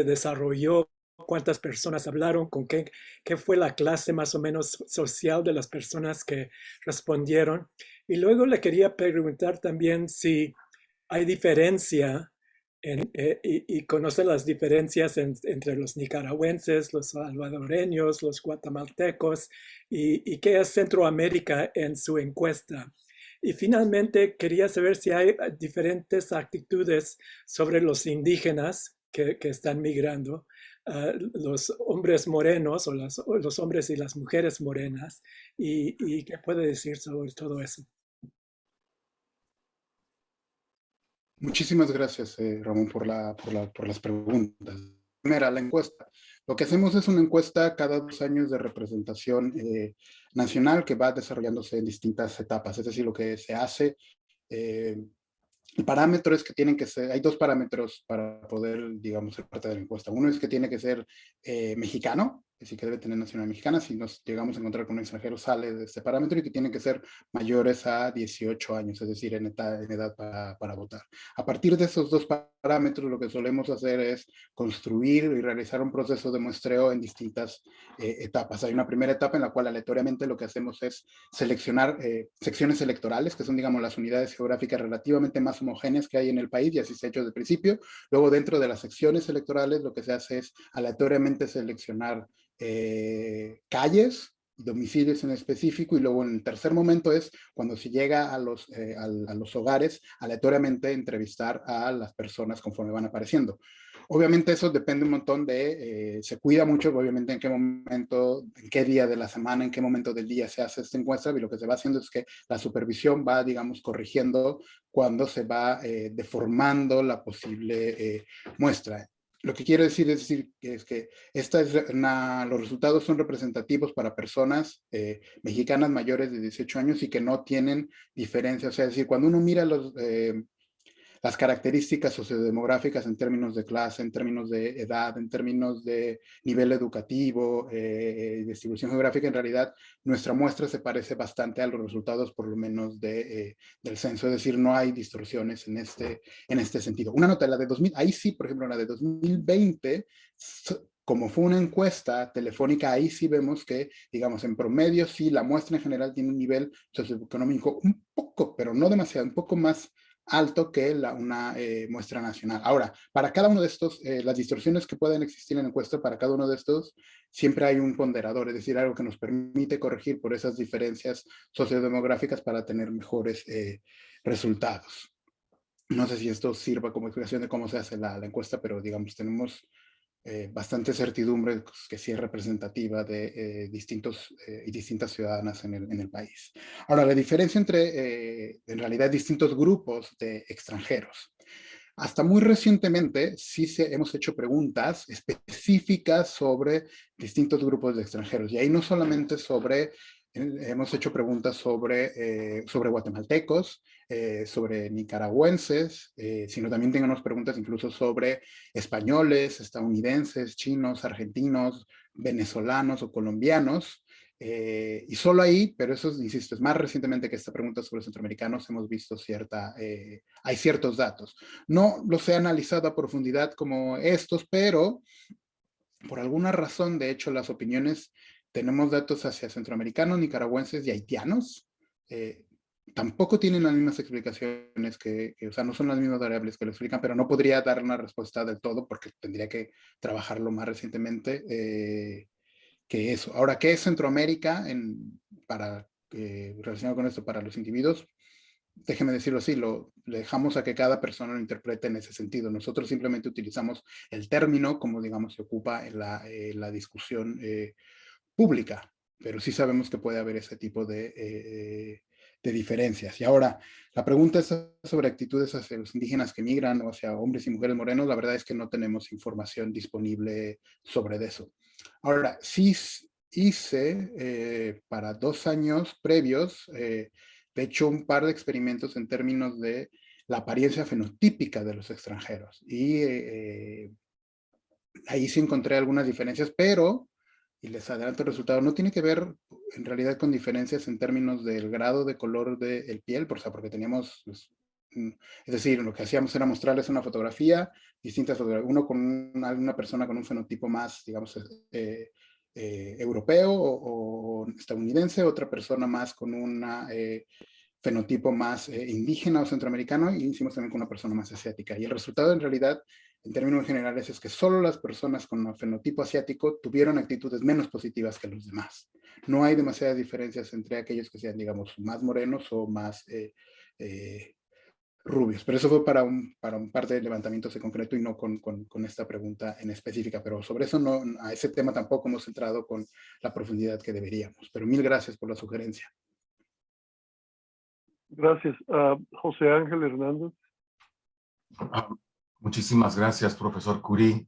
desarrolló, cuántas personas hablaron, qué fue la clase más o menos social de las personas que respondieron. Y luego le quería preguntar también si hay diferencia y conoce las diferencias entre los nicaragüenses, los salvadoreños, los guatemaltecos y qué es Centroamérica en su encuesta. Y finalmente quería saber si hay diferentes actitudes sobre los indígenas que están migrando, los hombres morenos o los hombres y las mujeres morenas, y qué puede decir sobre todo eso. Muchísimas gracias, Ramón, por las preguntas. Primera, la encuesta. Lo que hacemos es una encuesta cada 2 años de representación nacional que va desarrollándose en distintas etapas. Es decir, lo que se hace, el parámetro es que tienen que ser, hay dos parámetros para poder, digamos, ser parte de la encuesta. Uno es que tiene que ser mexicano, es decir, que debe tener nacionalidad mexicana. Si nos llegamos a encontrar con un extranjero, sale de este parámetro, y que tienen que ser mayores a 18 años, es decir, en edad para votar. A partir de esos dos parámetros, lo que solemos hacer es construir y realizar un proceso de muestreo en distintas etapas. Hay una primera etapa en la cual aleatoriamente lo que hacemos es seleccionar secciones electorales, que son, digamos, las unidades geográficas relativamente más homogéneas que hay en el país, y así se ha hecho desde el principio. Luego, dentro de las secciones electorales, lo que se hace es aleatoriamente seleccionar calles, domicilios en específico, y luego en el tercer momento es cuando se llega a los hogares, aleatoriamente entrevistar a las personas conforme van apareciendo. Obviamente eso depende un montón se cuida mucho, obviamente, en qué momento, en qué día de la semana, en qué momento del día se hace esta encuesta, y lo que se va haciendo es que la supervisión va, digamos, corrigiendo cuando se va deformando la posible muestra. Lo que quiero decir es que los resultados son representativos para personas mexicanas mayores de 18 años y que no tienen diferencia. O sea, es decir, cuando uno mira las características sociodemográficas en términos de clase, en términos de edad, en términos de nivel educativo, distribución geográfica, en realidad nuestra muestra se parece bastante a los resultados, por lo menos, del censo. Es decir, no hay distorsiones en este sentido. Una nota, la de 2000, ahí sí, por ejemplo, la de 2020, como fue una encuesta telefónica, ahí sí vemos que, digamos, en promedio, sí, la muestra en general tiene un nivel socioeconómico un poco, pero no demasiado, un poco más alto que una muestra nacional. Ahora, para cada uno de estos, las distorsiones que pueden existir en la encuesta, para cada uno de estos, siempre hay un ponderador, es decir, algo que nos permite corregir por esas diferencias sociodemográficas para tener mejores resultados. No sé si esto sirva como explicación de cómo se hace la encuesta, pero digamos, tenemos bastante certidumbre que sí es representativa de distintos y distintas ciudadanas en el país. Ahora, la diferencia entre, en realidad, distintos grupos de extranjeros. Hasta muy recientemente sí hemos hecho preguntas específicas sobre distintos grupos de extranjeros, y ahí no solamente hemos hecho preguntas sobre guatemaltecos, sobre nicaragüenses, sino también tenemos preguntas incluso sobre españoles, estadounidenses, chinos, argentinos, venezolanos o colombianos. Y solo ahí, pero eso, insisto, es más recientemente que esta pregunta sobre centroamericanos, hemos visto hay ciertos datos. No los he analizado a profundidad como estos, pero por alguna razón, de hecho, las opiniones tenemos datos hacia centroamericanos, nicaragüenses y haitianos. Tampoco tienen las mismas explicaciones o sea, no son las mismas variables que lo explican, pero no podría dar una respuesta del todo porque tendría que trabajarlo más recientemente que eso. Ahora, ¿qué es Centroamérica relacionado con esto para los individuos? Déjeme decirlo así, le dejamos a que cada persona lo interprete en ese sentido. Nosotros simplemente utilizamos el término como, digamos, se ocupa en la discusión pública, pero sí sabemos que puede haber ese tipo de diferencias. Y ahora, la pregunta es sobre actitudes hacia los indígenas que migran o hacia hombres y mujeres morenos. La verdad es que no tenemos información disponible sobre eso. Ahora, sí hice para 2 años previos, de hecho, un par de experimentos en términos de la apariencia fenotípica de los extranjeros. Y ahí sí encontré algunas diferencias, pero, y les adelanto el resultado, no tiene que ver en realidad con diferencias en términos del grado de color de piel, porque teníamos, pues, es decir, lo que hacíamos era mostrarles una fotografía, distintas fotografías, uno con una persona con un fenotipo más, digamos, europeo o estadounidense, otra persona más con una fenotipo más indígena o centroamericano, y hicimos también con una persona más asiática. Y el resultado en realidad, en términos generales, es que solo las personas con un fenotipo asiático tuvieron actitudes menos positivas que los demás. No hay demasiadas diferencias entre aquellos que sean, digamos, más morenos o más rubios. Pero eso fue para un par de levantamientos en concreto y no con esta pregunta en específica. Pero sobre eso, no, a ese tema tampoco hemos entrado con la profundidad que deberíamos. Pero mil gracias por la sugerencia. Gracias. José Ángel Hernández. Muchísimas gracias, profesor Curí.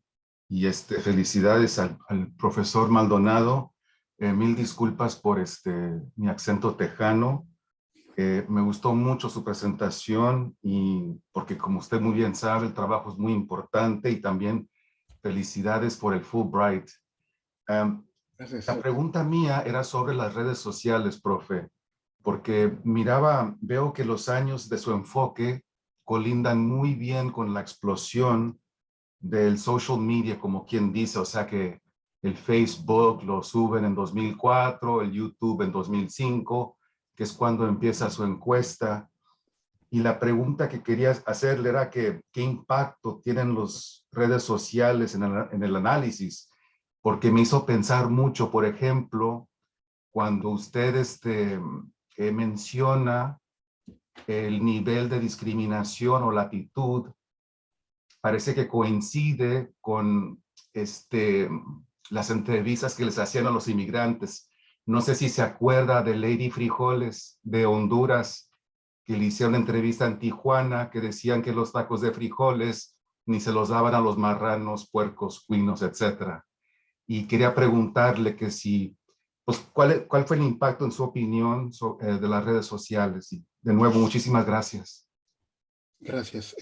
Y felicidades al profesor Maldonado. Mil disculpas por mi acento tejano. Me gustó mucho su presentación y porque, como usted muy bien sabe, el trabajo es muy importante, y también felicidades por el Fulbright. La pregunta mía era sobre las redes sociales, profe, porque veo que los años de su enfoque colindan muy bien con la explosión del social media, como quien dice, o sea que el Facebook lo suben en 2004, el YouTube en 2005, que es cuando empieza su encuesta. Y la pregunta que quería hacerle era ¿qué impacto tienen las redes sociales en el análisis? Porque me hizo pensar mucho, por ejemplo, cuando usted menciona el nivel de discriminación o latitud, parece que coincide con las entrevistas que les hacían a los inmigrantes. No sé si se acuerda de Lady Frijoles de Honduras, que le hicieron una entrevista en Tijuana, que decían que los tacos de frijoles ni se los daban a los marranos, puercos, cuinos, etc. Y quería preguntarle que pues, ¿cuál fue el impacto en su opinión de las redes sociales? Y de nuevo, muchísimas gracias. Gracias.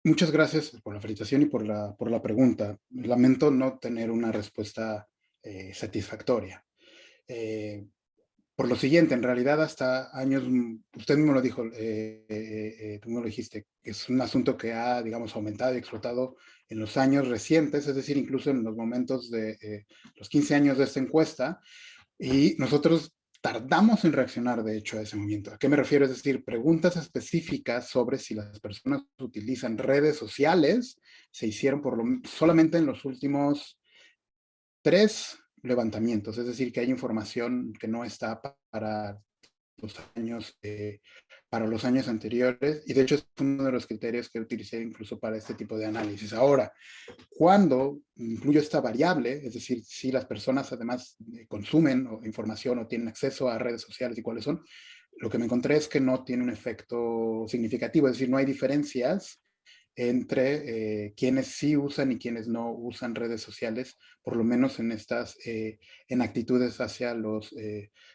Muchas gracias por la felicitación y por la pregunta. Lamento no tener una respuesta satisfactoria. Por lo siguiente, en realidad hasta años, usted mismo lo dijo, tú mismo lo dijiste, que es un asunto que ha, digamos, aumentado y explotado en los años recientes, es decir, incluso en los momentos de los 15 años de esta encuesta, y nosotros tardamos en reaccionar, de hecho, a ese momento. ¿A qué me refiero? Es decir, preguntas específicas sobre si las personas utilizan redes sociales se hicieron solamente en los últimos 3 levantamientos, es decir, que hay información que no está para los años anteriores, y de hecho es uno de los criterios que utilicé incluso para este tipo de análisis. Ahora, cuando incluyo esta variable, es decir, si las personas además consumen información o tienen acceso a redes sociales y cuáles son, lo que me encontré es que no tiene un efecto significativo, es decir, no hay diferencias entre quienes sí usan y quienes no usan redes sociales, por lo menos en actitudes hacia los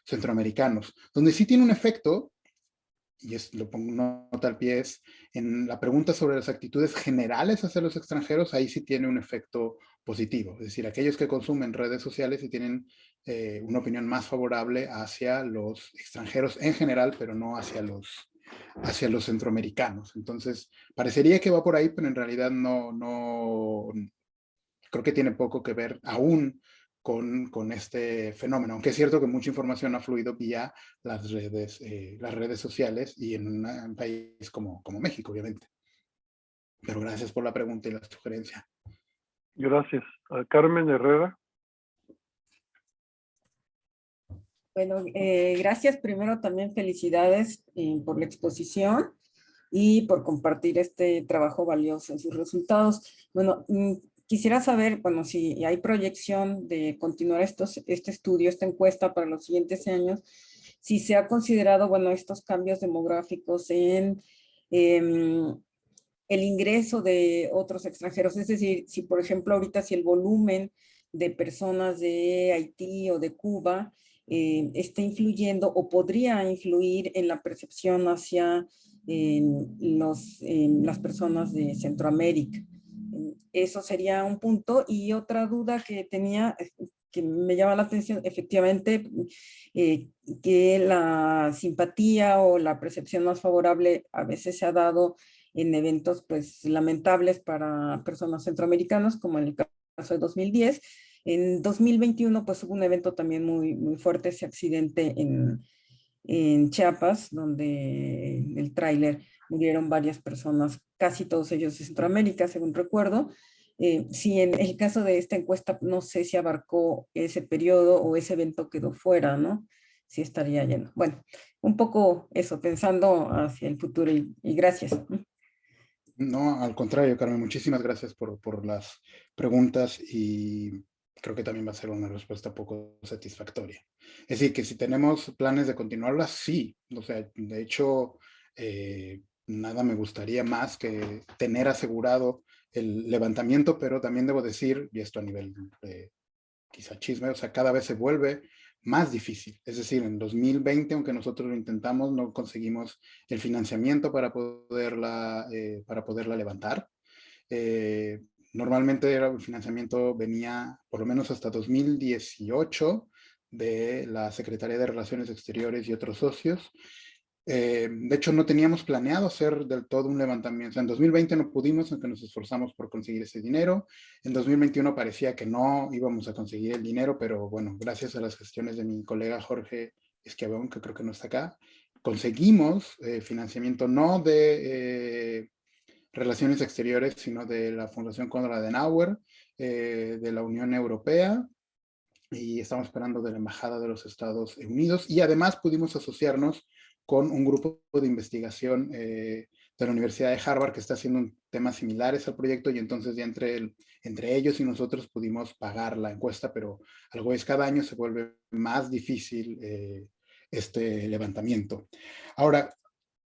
centroamericanos. Donde sí tiene un efecto, y lo pongo nota al pie, es en la pregunta sobre las actitudes generales hacia los extranjeros, ahí sí tiene un efecto positivo. Es decir, aquellos que consumen redes sociales y tienen una opinión más favorable hacia los extranjeros en general, pero no hacia los centroamericanos. Entonces, parecería que va por ahí, pero en realidad no creo que tiene poco que ver aún con este fenómeno, aunque es cierto que mucha información ha fluido vía las redes sociales y en un país como México, obviamente. Pero gracias por la pregunta y la sugerencia. Gracias. Carmen Herrera. Bueno, gracias. Primero también felicidades por la exposición y por compartir este trabajo valioso en sus resultados. Bueno, quisiera saber, bueno, si hay proyección de continuar este estudio, esta encuesta para los siguientes años, si se ha considerado, bueno, estos cambios demográficos en el ingreso de otros extranjeros. Es decir, si por ejemplo ahorita si el volumen de personas de Haití o de Cuba está influyendo o podría influir en la percepción hacia las personas de Centroamérica. Eso sería un punto. Y otra duda que tenía, que me llama la atención, efectivamente, que la simpatía o la percepción más favorable a veces se ha dado en eventos pues lamentables para personas centroamericanas, como en el caso de 2010. En 2021 pues hubo un evento también muy fuerte, ese accidente en Chiapas, donde en el tráiler murieron varias personas, casi todos ellos de Centroamérica, según recuerdo. Si en el caso de esta encuesta, no sé si abarcó ese periodo o ese evento quedó fuera, ¿no? Si estaría lleno. Bueno, un poco eso, pensando hacia el futuro y gracias. No, al contrario, Carmen, muchísimas gracias por las preguntas y creo que también va a ser una respuesta poco satisfactoria. Es decir, que si tenemos planes de continuarlas, sí. O sea, de hecho, nada me gustaría más que tener asegurado el levantamiento, pero también debo decir, y esto a nivel de quizá chisme, o sea, cada vez se vuelve más difícil. Es decir, en 2020, aunque nosotros lo intentamos, no conseguimos el financiamiento para poderla levantar. Normalmente el financiamiento venía, por lo menos hasta 2018, de la Secretaría de Relaciones Exteriores y otros socios. De hecho, no teníamos planeado hacer del todo un levantamiento. O sea, en 2020 no pudimos, aunque nos esforzamos por conseguir ese dinero. En 2021 parecía que no íbamos a conseguir el dinero, pero bueno, gracias a las gestiones de mi colega Jorge Esquiavón, que creo que no está acá, conseguimos financiamiento no de Relaciones Exteriores, sino de la Fundación Konrad Adenauer, de la Unión Europea, y estamos esperando de la Embajada de los Estados Unidos, y además pudimos asociarnos con un grupo de investigación de la Universidad de Harvard que está haciendo temas similares al proyecto, y entonces ya entre ellos y nosotros pudimos pagar la encuesta, pero algo es cada año se vuelve más difícil este levantamiento. Ahora,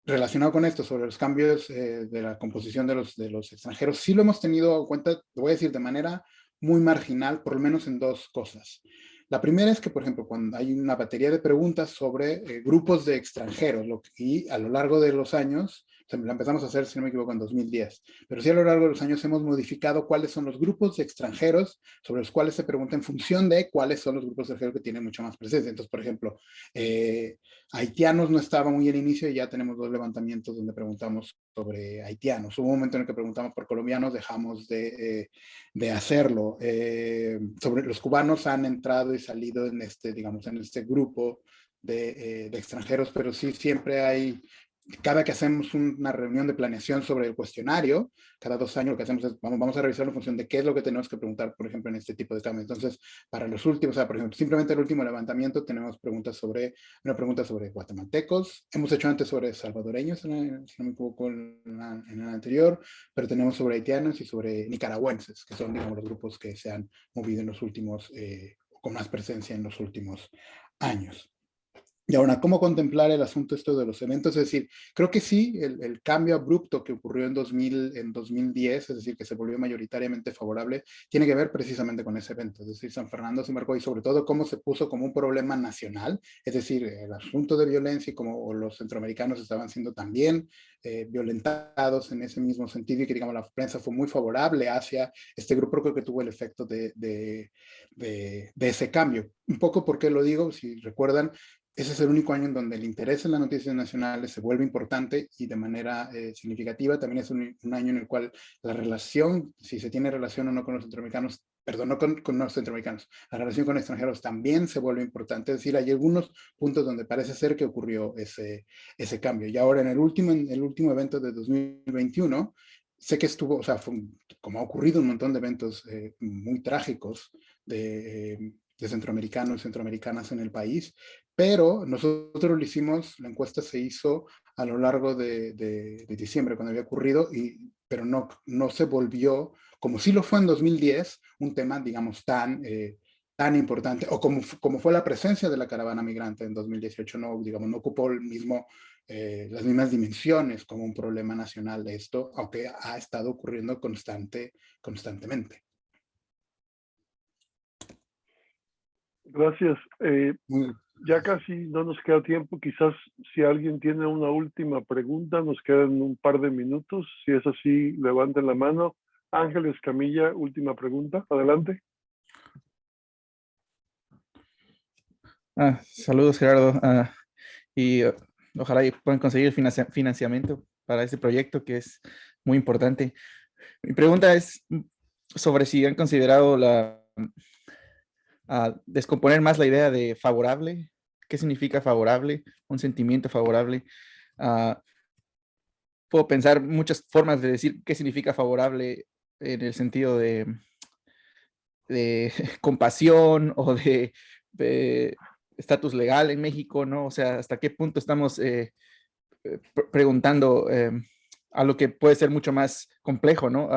relacionado con esto, sobre los cambios de la composición de los extranjeros, sí lo hemos tenido en cuenta, te voy a decir, de manera muy marginal, por lo menos en dos cosas. La primera es que, por ejemplo, cuando hay una batería de preguntas sobre grupos de extranjeros, y a lo largo de los años, o sea, la empezamos a hacer, si no me equivoco, en 2010, pero sí a lo largo de los años hemos modificado cuáles son los grupos de extranjeros sobre los cuales se pregunta en función de cuáles son los grupos de extranjeros que tienen mucha más presencia. Entonces, por ejemplo, haitianos no estaba muy al inicio y ya tenemos 2 levantamientos donde preguntamos sobre haitianos. Hubo un momento en el que preguntamos por colombianos, dejamos de hacerlo. Sobre los cubanos han entrado y salido en digamos, en este grupo de extranjeros, pero sí siempre hay, cada que hacemos una reunión de planeación sobre el cuestionario, cada 2 años lo que hacemos es, vamos a revisarlo en función de qué es lo que tenemos que preguntar, por ejemplo, en este tipo de cambios. Entonces, para los últimos, o sea, por ejemplo, simplemente el último levantamiento tenemos una pregunta sobre guatemaltecos, hemos hecho antes sobre salvadoreños, si no me equivoco, en el anterior, pero tenemos sobre haitianos y sobre nicaragüenses, que son, digamos, los grupos que se han movido en los últimos, con más presencia en los últimos años. Y ahora, ¿cómo contemplar el asunto esto de los eventos? Es decir, creo que sí, el cambio abrupto que ocurrió en 2010, es decir, que se volvió mayoritariamente favorable, tiene que ver precisamente con ese evento. Es decir, San Fernando se marcó, y sobre todo cómo se puso como un problema nacional, es decir, el asunto de violencia y cómo los centroamericanos estaban siendo también violentados en ese mismo sentido, y que, digamos, la prensa fue muy favorable hacia este grupo. Creo que tuvo el efecto de ese cambio. Un poco, ¿por qué lo digo? Si recuerdan, ese es el único año en donde el interés en las noticias nacionales se vuelve importante y de manera significativa. También es un año en el cual la relación, si se tiene relación o no con los centroamericanos, perdón, no con los centroamericanos, la relación con extranjeros también se vuelve importante. Es decir, hay algunos puntos donde parece ser que ocurrió ese cambio. Y ahora en el último evento de 2021, sé que estuvo, o sea, como ha ocurrido un montón de eventos muy trágicos de centroamericanos y centroamericanas en el país, pero nosotros lo hicimos, la encuesta se hizo a lo largo de diciembre, cuando había ocurrido, pero no se volvió, como sí lo fue en 2010, un tema, digamos, tan importante, o como fue la presencia de la caravana migrante en 2018, no, digamos, no ocupó las mismas dimensiones como un problema nacional de esto, aunque ha estado ocurriendo constantemente. Gracias. Muy, Ya casi no nos queda tiempo. Quizás si alguien tiene una última pregunta, nos quedan un par de minutos. Si es así, levanten la mano. Ángeles Camilla, última pregunta. Adelante. Saludos, Gerardo. Y ojalá puedan conseguir financiamiento para este proyecto que es muy importante. Mi pregunta es sobre si han considerado descomponer más la idea de favorable. ¿Qué significa favorable? Un sentimiento favorable. Puedo pensar muchas formas de decir qué significa favorable en el sentido de compasión o de estatus legal en México, ¿no? O sea, hasta qué punto estamos preguntando a lo que puede ser mucho más complejo, ¿no?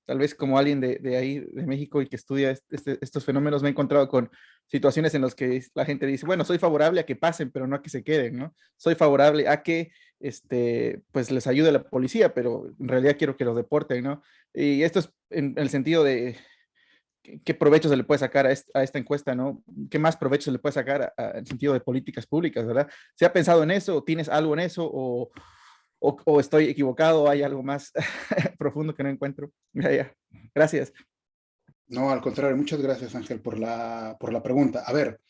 Tal vez como alguien de ahí, de México, y que estudia estos fenómenos, me he encontrado con situaciones en las que la gente dice, bueno, soy favorable a que pasen, pero no a que se queden, ¿no? Soy favorable a que pues les ayude la policía, pero en realidad quiero que los deporten, ¿no? Y esto es en el sentido de qué provecho se le puede sacar a esta encuesta, ¿no? ¿Qué más provecho se le puede sacar en sentido de políticas públicas, ¿verdad? ¿Se ha pensado en eso? ¿Tienes algo en eso? ¿O estoy equivocado? ¿Hay algo más profundo que no encuentro? Ya. Gracias. No, al contrario, muchas gracias, Ángel, por la pregunta. A ver,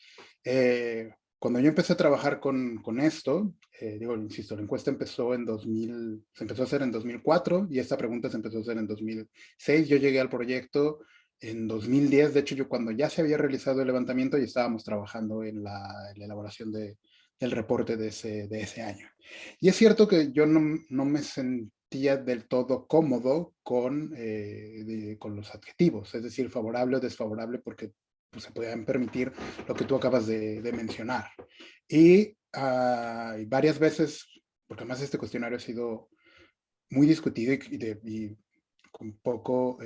cuando yo empecé a trabajar con esto, digo, insisto, la encuesta empezó se empezó a hacer en 2004 y esta pregunta se empezó a hacer en 2006. Yo llegué al proyecto en 2010. De hecho, yo cuando ya se había realizado el levantamiento y estábamos trabajando en la elaboración del reporte de ese año. Y es cierto que yo no me sentía del todo cómodo con los adjetivos, es decir, favorable o desfavorable, porque pues, se podían permitir lo que tú acabas de mencionar. Y varias veces, porque además este cuestionario ha sido muy discutido y con poca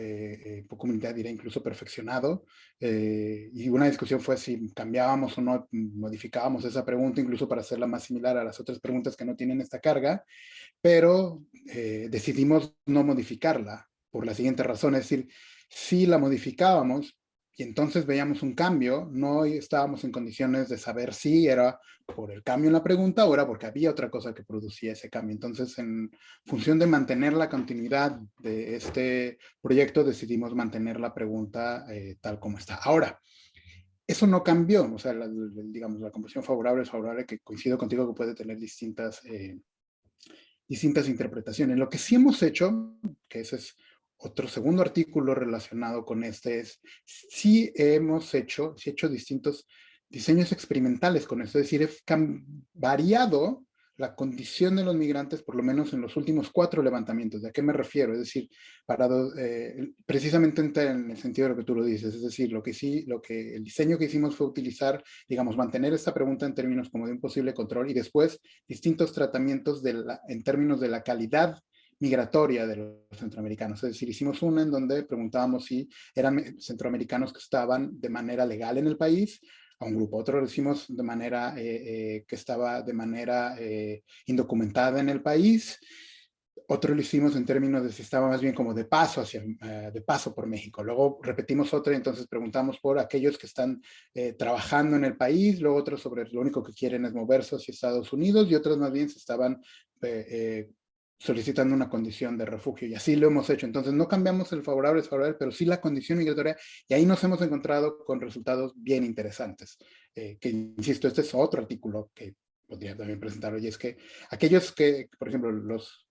humildad, diré incluso perfeccionado, y una discusión fue si cambiábamos o no, modificábamos esa pregunta, incluso para hacerla más similar a las otras preguntas que no tienen esta carga, pero decidimos no modificarla por la siguiente razón, es decir, si la modificábamos y entonces veíamos un cambio, no estábamos en condiciones de saber si era por el cambio en la pregunta o era porque había otra cosa que producía ese cambio. Entonces, en función de mantener la continuidad de este proyecto, decidimos mantener la pregunta tal como está. Ahora, eso no cambió, o sea, digamos, la composición favorable es favorable, que coincido contigo que puede tener distintas interpretaciones. Lo que sí hemos hecho, que ese es otro segundo artículo relacionado con este, es sí hemos hecho distintos diseños experimentales con esto, es decir, he variado la condición de los migrantes, por lo menos en los últimos 4 levantamientos. ¿De qué me refiero? Es decir, precisamente en el sentido de lo que tú lo dices, es decir, el diseño que hicimos fue utilizar, digamos, mantener esta pregunta en términos como de un posible control y después distintos tratamientos en términos de la calidad migratoria de los centroamericanos. Es decir, hicimos una en donde preguntábamos si eran centroamericanos que estaban de manera legal en el país, a un grupo. Otro lo hicimos de manera que estaba de manera indocumentada en el país. Otro lo hicimos en términos de si estaba más bien como de paso por México. Luego repetimos otra y entonces preguntamos por aquellos que están trabajando en el país. Luego otros sobre lo único que quieren es moverse hacia Estados Unidos y otros más bien se estaban solicitando una condición de refugio, y así lo hemos hecho. Entonces no cambiamos el favorable, pero sí la condición migratoria, y ahí nos hemos encontrado con resultados bien interesantes, que insisto, este es otro artículo que podría también presentar hoy, es que aquellos que, por ejemplo, los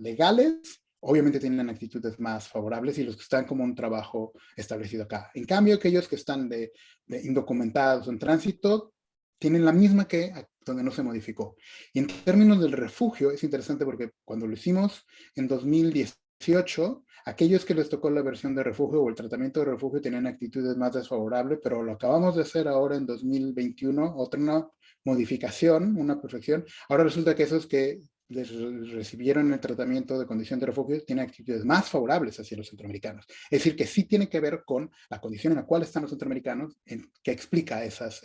legales obviamente tienen actitudes más favorables y los que están como un trabajo establecido acá. En cambio, aquellos que están de indocumentados en tránsito tienen la misma que donde no se modificó. Y en términos del refugio, es interesante porque cuando lo hicimos en 2018, aquellos que les tocó la versión de refugio o el tratamiento de refugio tenían actitudes más desfavorables, pero lo acabamos de hacer ahora en 2021, otra modificación, una perfección. Ahora resulta que esos que recibieron el tratamiento de condición de refugio tienen actitudes más favorables hacia los centroamericanos. Es decir, que sí tiene que ver con la condición en la cual están los centroamericanos, que explica esas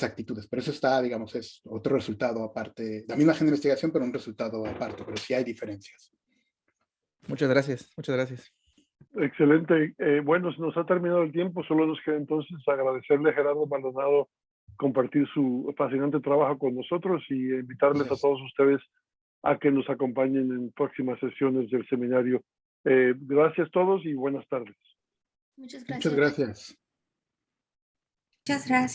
actitudes. Pero eso está, digamos, es otro resultado aparte, la misma agenda de investigación, pero un resultado aparte, pero sí hay diferencias. Muchas gracias, muchas gracias. Excelente. Bueno, se nos ha terminado el tiempo, solo nos queda entonces agradecerle a Gerardo Maldonado compartir su fascinante trabajo con nosotros y invitarles a todos ustedes a que nos acompañen en próximas sesiones del seminario. Gracias a todos y buenas tardes. Muchas gracias. Muchas gracias. Muchas gracias.